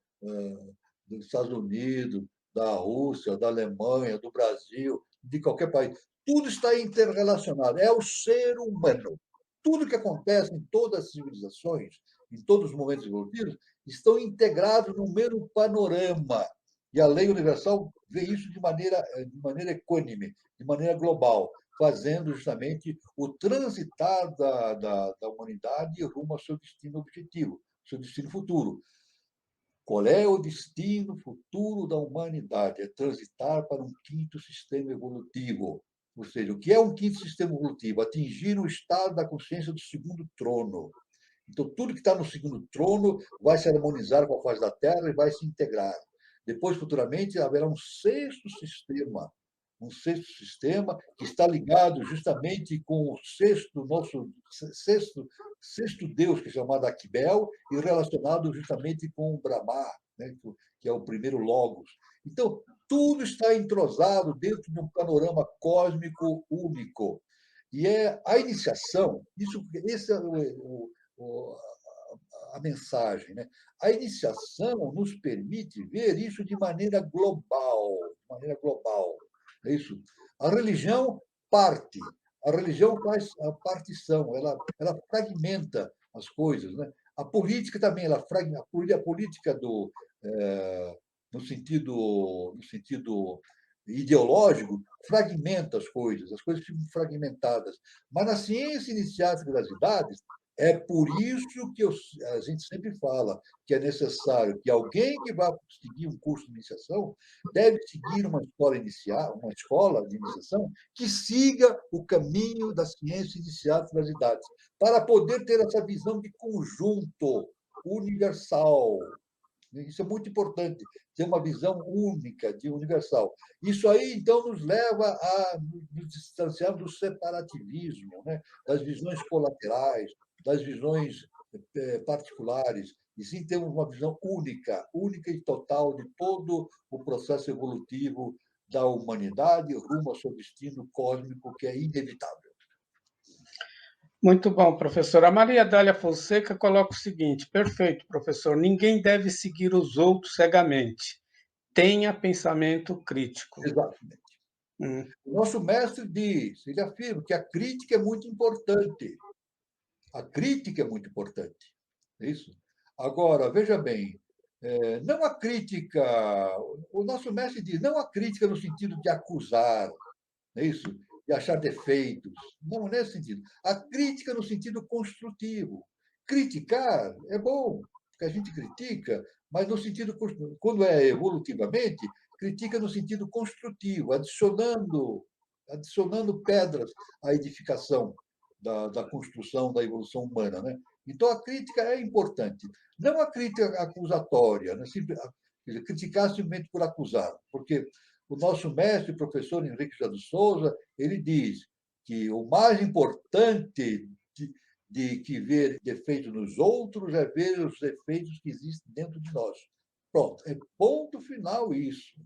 dos Estados Unidos, da Rússia, da Alemanha, do Brasil, de qualquer país. Tudo está interrelacionado. É o ser humano. Tudo que acontece em todas as civilizações, em todos os momentos evolutivos, estão integrados no mesmo panorama. E a lei universal vê isso de maneira equânime, de maneira global, fazendo justamente o transitar da humanidade rumo ao seu destino objetivo, seu destino futuro. Qual é o destino futuro da humanidade? É transitar para um quinto sistema evolutivo. Ou seja, o que é um quinto sistema evolutivo? Atingir o estado da consciência do segundo trono. Então, tudo que está no segundo trono vai se harmonizar com a face da Terra e vai se integrar. Depois, futuramente, haverá um sexto sistema que está ligado justamente com o nosso sexto Deus, que é chamado Aquibel, e relacionado justamente com o Brahma, né, que é o primeiro Logos. Então, tudo está entrosado dentro de um panorama cósmico único. E é a iniciação, esse é a mensagem. Né? A iniciação nos permite ver isso de maneira global. De maneira global. É isso. A religião parte. A religião faz a partição, ela fragmenta as coisas, né? A política também, a política no sentido ideológico fragmenta as coisas ficam fragmentadas. Mas na ciência iniciática das idades, é por isso que a gente sempre fala que é necessário que alguém que vá seguir um curso de iniciação deve seguir uma escola inicial, uma escola de iniciação que siga o caminho da ciência iniciática das idades, para poder ter essa visão de conjunto universal. Isso é muito importante, ter uma visão única, de universal. Isso aí, então, nos leva a nos distanciar do separativismo, né? Das visões colaterais, das visões particulares, e sim temos uma visão única, única e total de todo o processo evolutivo da humanidade rumo ao seu destino cósmico, que é inevitável.
Muito bom, professor. A Maria Dália Fonseca coloca o seguinte: perfeito, professor. Ninguém deve seguir os outros cegamente. Tenha pensamento crítico.
Exatamente.
Hum.
O nosso mestre diz, ele afirma que a crítica é muito importante. A crítica é muito importante. É isso? Agora, veja bem, não a crítica, o nosso mestre diz, não a crítica no sentido de acusar, não é isso? De achar defeitos. Não nesse sentido. A crítica no sentido construtivo. Criticar é bom, porque a gente critica, mas no sentido, quando é evolutivamente, critica no sentido construtivo, adicionando pedras à edificação da construção da evolução humana, né? Então a crítica é importante, não a crítica acusatória, né? Criticar simplesmente por acusar, porque o nosso mestre, o professor Henrique José de Souza, ele diz que o mais importante de que ver defeitos nos outros é ver os defeitos que existem dentro de nós. Pronto, é ponto final isso.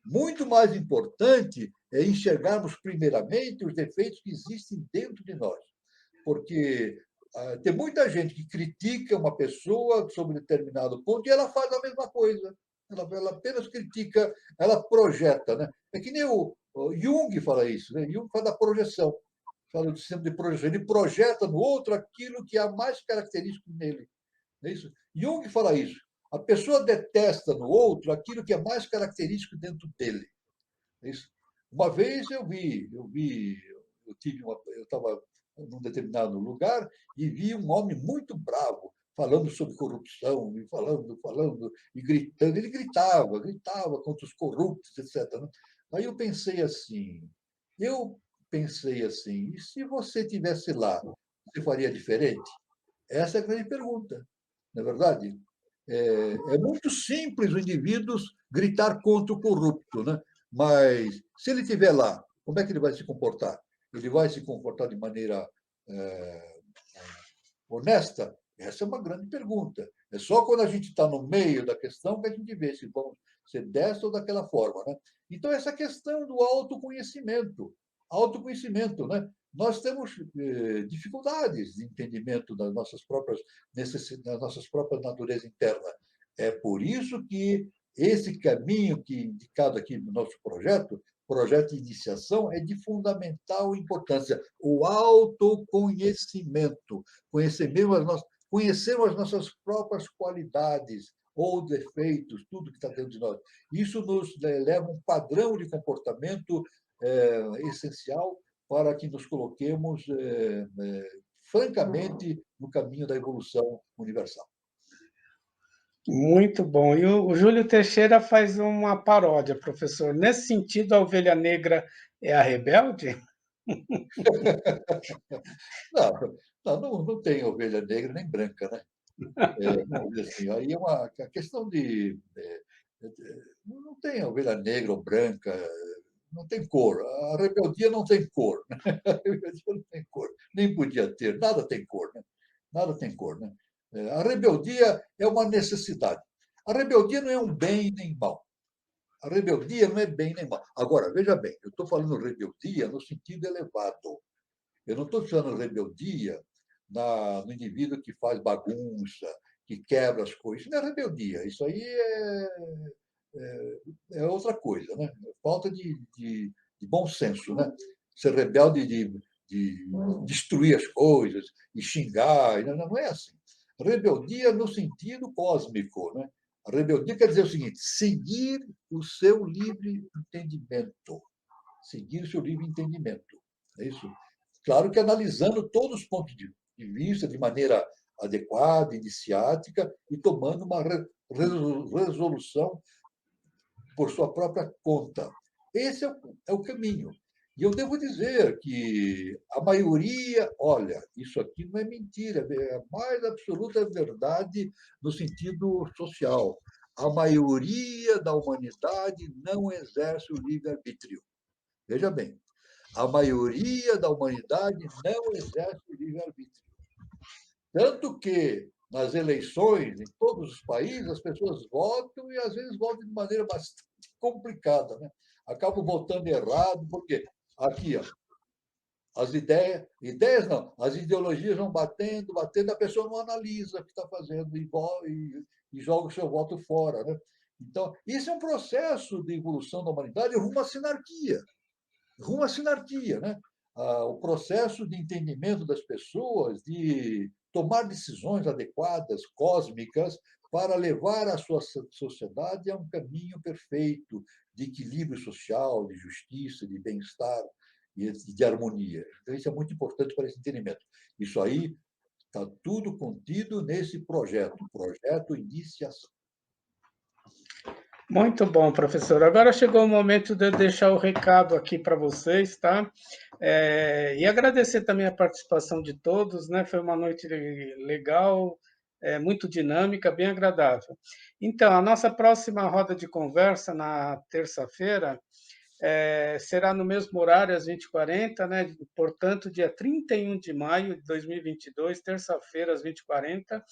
Muito mais importante é enxergarmos primeiramente os defeitos que existem dentro de nós. Porque tem muita gente que critica uma pessoa sobre determinado ponto e ela faz a mesma coisa. Ela apenas critica, ela projeta. Né? É que nem o Jung fala isso. Né? Jung fala da projeção. Fala do sistema de projeção. Ele projeta no outro aquilo que há mais característico nele. Não é isso? Jung fala isso. A pessoa detesta no outro aquilo que é mais característico dentro dele. É isso? Uma vez eu estava num determinado lugar e vi um homem muito bravo falando sobre corrupção, e falando, e gritando. Ele gritava contra os corruptos, etc. Né? Aí eu pensei assim, e se você tivesse lá, você faria diferente? Essa é a grande pergunta, não é verdade? É muito simples o indivíduo gritar contra o corrupto, né? Mas se ele estiver lá, como é que ele vai se comportar? Ele vai se comportar de maneira é, honesta? Essa é uma grande pergunta. É só quando a gente está no meio da questão que a gente vê se vamos ser desta ou daquela forma, né? Então, essa questão do autoconhecimento, né? Nós temos dificuldades de entendimento das nossas próprias necessidades, das nossas próprias natureza interna. É por isso que esse caminho que indicado aqui no nosso projeto de iniciação, é de fundamental importância. O autoconhecimento, conhecermos as nossas próprias qualidades ou defeitos, tudo que está dentro de nós. Isso nos leva a um padrão de comportamento essencial para que nos coloquemos francamente no caminho da evolução universal.
Muito bom. E o Júlio Teixeira faz uma paródia, professor. Nesse sentido, a ovelha negra é a rebelde?
Não tem ovelha negra nem branca, né? Assim, aí é uma a questão de. Não tem ovelha negra ou branca, não tem cor. A rebeldia não tem cor. Né? A rebeldia não tem cor. Nem podia ter, nada tem cor. Né? Nada tem cor. Né? A rebeldia é uma necessidade. A rebeldia não é um bem nem mal. A rebeldia não é bem nem mal. Agora, veja bem, eu estou falando rebeldia no sentido elevado. Eu não estou falando rebeldia no indivíduo que faz bagunça, que quebra as coisas. Isso não é rebeldia. Isso aí é outra coisa, né? Falta de bom senso, né? Ser rebelde de destruir as coisas e xingar. Não é assim. Rebeldia no sentido cósmico, né? A rebeldia quer dizer o seguinte: seguir o seu livre entendimento. Seguir o seu livre entendimento. É isso. Claro que analisando todos os pontos de vista de maneira adequada, iniciática, e tomando uma resolução por sua própria conta. Esse é o caminho. E eu devo dizer que a maioria, olha, isso aqui não é mentira, é a mais absoluta verdade no sentido social. A maioria da humanidade não exerce o livre-arbítrio. Veja bem, a maioria da humanidade não exerce o livre-arbítrio. Tanto que, nas eleições, em todos os países, as pessoas votam e, às vezes, votam de maneira bastante complicada. Né? Acabam votando errado, porque aqui, ó, as ideias não, as ideologias vão batendo, batendo, a pessoa não analisa o que está fazendo e joga o seu voto fora. Né? Então, isso é um processo de evolução da humanidade rumo à sinarquia. Rumo à sinarquia, né? O processo de entendimento das pessoas, de tomar decisões adequadas, cósmicas, para levar a sua sociedade a um caminho perfeito de equilíbrio social, de justiça, de bem-estar e de harmonia. Então, isso é muito importante para esse entendimento. Isso aí está tudo contido nesse projeto Iniciação.
Muito bom, professor. Agora chegou o momento de eu deixar o recado aqui para vocês, tá? E agradecer também a participação de todos, né? Foi uma noite legal, muito dinâmica, bem agradável. Então, a nossa próxima roda de conversa na terça-feira será no mesmo horário, às 20h40, né? Portanto, dia 31 de maio de 2022, terça-feira, às 20h40.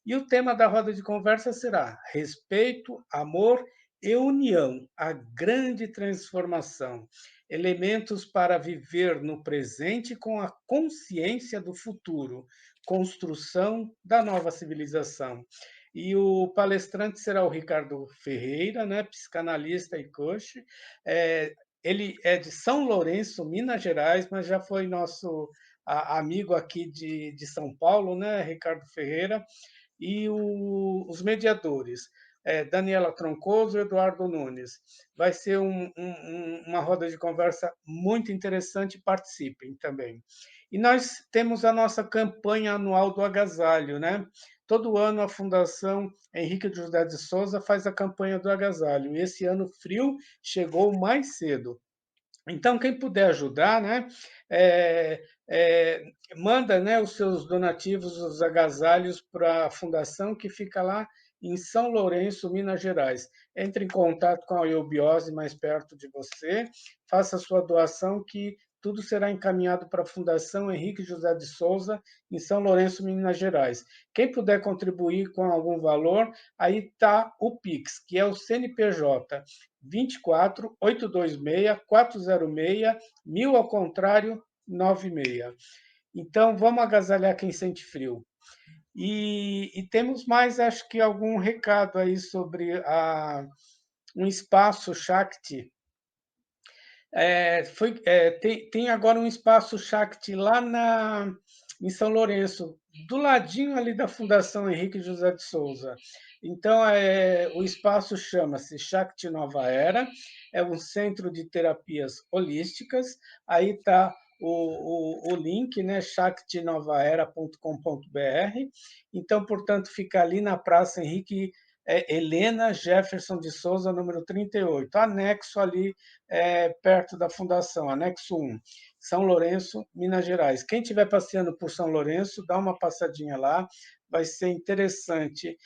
E o tema da roda de conversa será respeito, amor e união, a grande transformação. Elementos para viver no presente com a consciência do futuro, construção da nova civilização. E o palestrante será o Ricardo Ferreira, né, psicanalista e coach. Ele é de São Lourenço, Minas Gerais, mas já foi nosso amigo aqui de São Paulo, né, Ricardo Ferreira. E os mediadores, Daniela Troncoso e Eduardo Nunes. Vai ser uma roda de conversa muito interessante, participem também. E nós temos a nossa campanha anual do agasalho, né? Todo ano a Fundação Henrique José de Souza faz a campanha do agasalho. E esse ano frio chegou mais cedo. Então, quem puder ajudar, né, é, manda, né, os seus donativos, os agasalhos para a fundação que fica lá em São Lourenço, Minas Gerais. Entre em contato com a Eubiose mais perto de você, faça a sua doação que tudo será encaminhado para a Fundação Henrique José de Souza, em São Lourenço, Minas Gerais. Quem puder contribuir com algum valor, aí está o Pix, que é o CNPJ 24 826 406 1000 ao contrário 96. Então, vamos agasalhar quem sente frio. E temos mais, acho que, algum recado aí sobre um espaço Shakti. Tem agora um espaço Shakti lá em São Lourenço, do ladinho ali da Fundação Henrique José de Souza. Então, o espaço chama-se Shakti Nova Era, é um centro de terapias holísticas. Aí está o link, né, shaktinovaera.com.br. Então, portanto, fica ali na Praça Henrique Helena Jefferson de Souza, número 38, anexo ali perto da Fundação, anexo 1, São Lourenço, Minas Gerais. Quem estiver passeando por São Lourenço, dá uma passadinha lá, vai ser interessante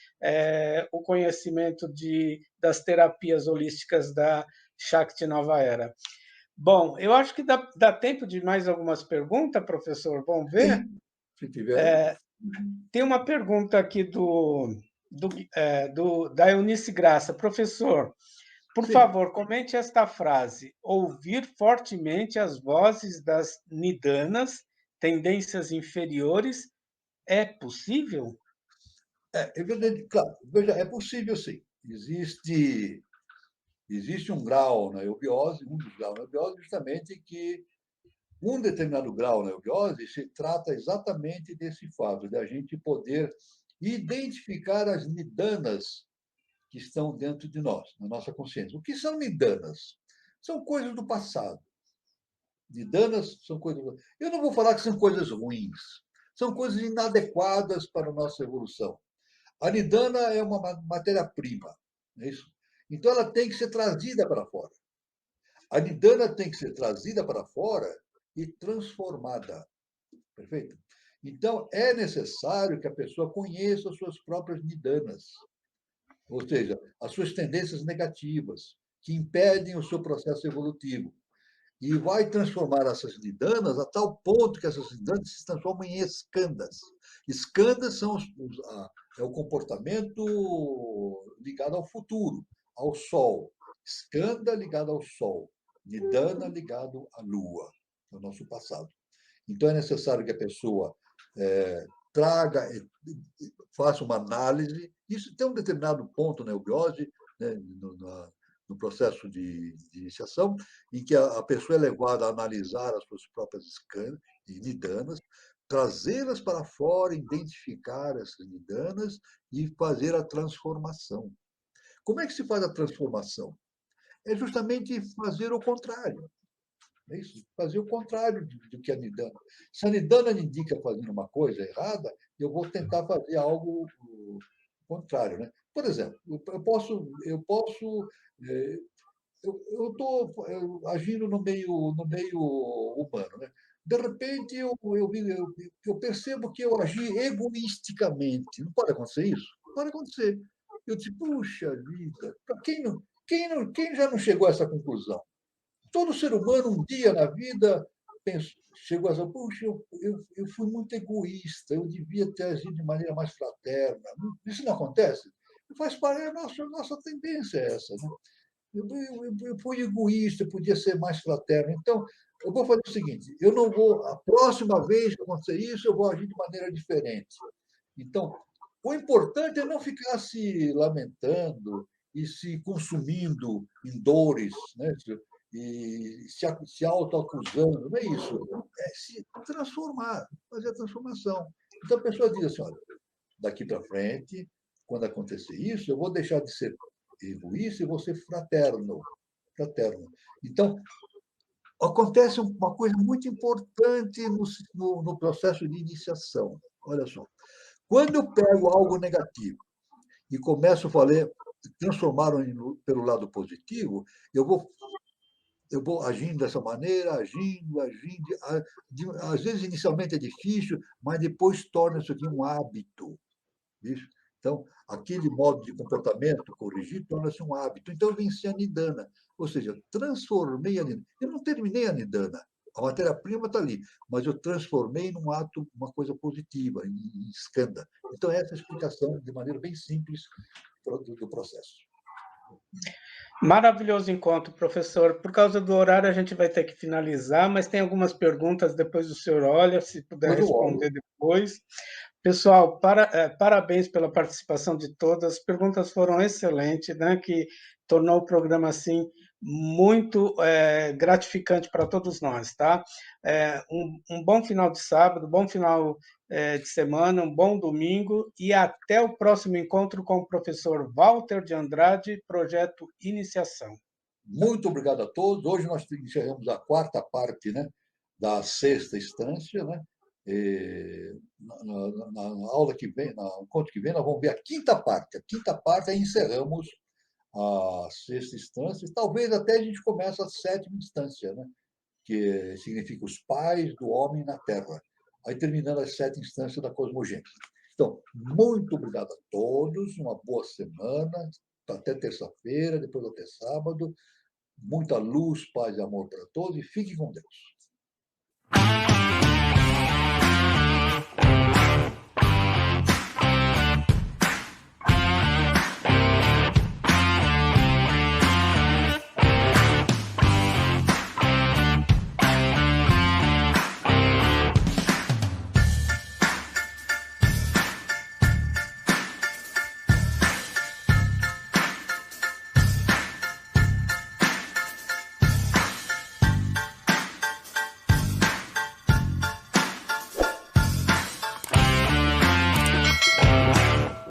o conhecimento das terapias holísticas da Shakti Nova Era. Bom, eu acho que dá tempo de mais algumas perguntas, professor. Vamos ver?
Sim, se tiver.
Tem uma pergunta aqui da Eunice Graça. Professor, por
Sim.
favor, comente esta frase. Ouvir fortemente as vozes das nidanas, tendências inferiores, é possível?
É verdade, claro. Veja, é possível sim. Existe um grau na eubiose, um dos graus na eubiose, justamente que Um determinado grau na eubiose se trata exatamente desse fato, de a gente poder identificar as nidanas que estão dentro de nós, na nossa consciência. O que são nidanas? São coisas do passado. Nidanas são coisas. Eu não vou falar que são coisas ruins, são coisas inadequadas para a nossa evolução. A nidana é uma matéria-prima, não é isso? Então ela tem que ser trazida para fora. A nidana tem que ser trazida para fora e transformada. Perfeito? Então, é necessário que a pessoa conheça as suas próprias nidanas, ou seja, as suas tendências negativas, que impedem o seu processo evolutivo. E vai transformar essas nidanas a tal ponto que essas nidanas se transformam em escandas. Escandas são é o comportamento ligado ao futuro, ao Sol. Skanda ligado ao Sol. Nidana ligado à Lua, ao nosso passado. Então, é necessário que a pessoa traga, faça uma análise. Isso tem um determinado ponto na eubiose, né, no processo de iniciação, em que a pessoa é levada a analisar as suas próprias nidanas, trazê-las para fora, identificar essas nidanas e fazer a transformação. Como é que se faz a transformação? É justamente fazer o contrário. É isso, fazer o contrário do que a nidana. Se a nidana me indica fazendo uma coisa errada, eu vou tentar fazer algo contrário, né? Por exemplo, eu estou agindo no meio humano, né? De repente eu percebo que eu agi egoisticamente. Não pode acontecer isso? Pode acontecer. Eu disse, puxa vida, quem já não chegou a essa conclusão? Todo ser humano, um dia na vida, chegou a dizer, puxa, eu fui muito egoísta, eu devia ter agido de maneira mais fraterna. Isso não acontece? Faz parte, a nossa tendência é essa. Né? Eu fui egoísta, eu podia ser mais fraterno. Então, eu vou fazer o seguinte, eu não vou, a próxima vez que acontecer isso, eu vou agir de maneira diferente. Então, o importante é não ficar se lamentando e se consumindo em dores, né? E se autoacusando, não é isso. É se transformar, fazer a transformação. Então a pessoa diz assim: olha, daqui para frente, quando acontecer isso, eu vou deixar de ser egoísta e vou ser fraterno. Fraterno. Então, acontece uma coisa muito importante no processo de iniciação. Olha só. Quando eu pego algo negativo e começo a transformar pelo lado positivo, eu vou agindo dessa maneira, agindo. Às vezes, inicialmente é difícil, mas depois torna isso aqui um hábito. Isso? Então, aquele modo de comportamento corrigido torna-se um hábito. Então, eu venci a nidana, ou seja, transformei a nidana. Eu não terminei a nidana, a matéria-prima está ali, mas eu transformei num ato, uma coisa positiva, em skanda. Então, essa é a explicação, de maneira bem simples, do processo.
Maravilhoso encontro, professor. Por causa do horário, a gente vai ter que finalizar, mas tem algumas perguntas depois do senhor olha, se puder responder depois. Pessoal, parabéns pela participação de todas. As perguntas foram excelentes, né? Que tornou o programa assim muito gratificante para todos nós, tá? Um bom final de sábado, bom final de semana, um bom domingo e até o próximo encontro com o professor Walter de Andrade, Projeto Iniciação.
Muito obrigado a todos. Hoje nós encerramos a quarta parte, né, da sexta instância, né? Na aula que vem, no encontro que vem, nós vamos ver a quinta parte. A quinta parte, aí encerramos a sexta instância, e talvez até a gente comece a sétima instância, né? Que significa os pais do homem na Terra. Aí terminando as sete instâncias da cosmogênese. Então, muito obrigado a todos, uma boa semana, até terça-feira, depois até sábado. Muita luz, paz e amor para todos e fiquem com Deus.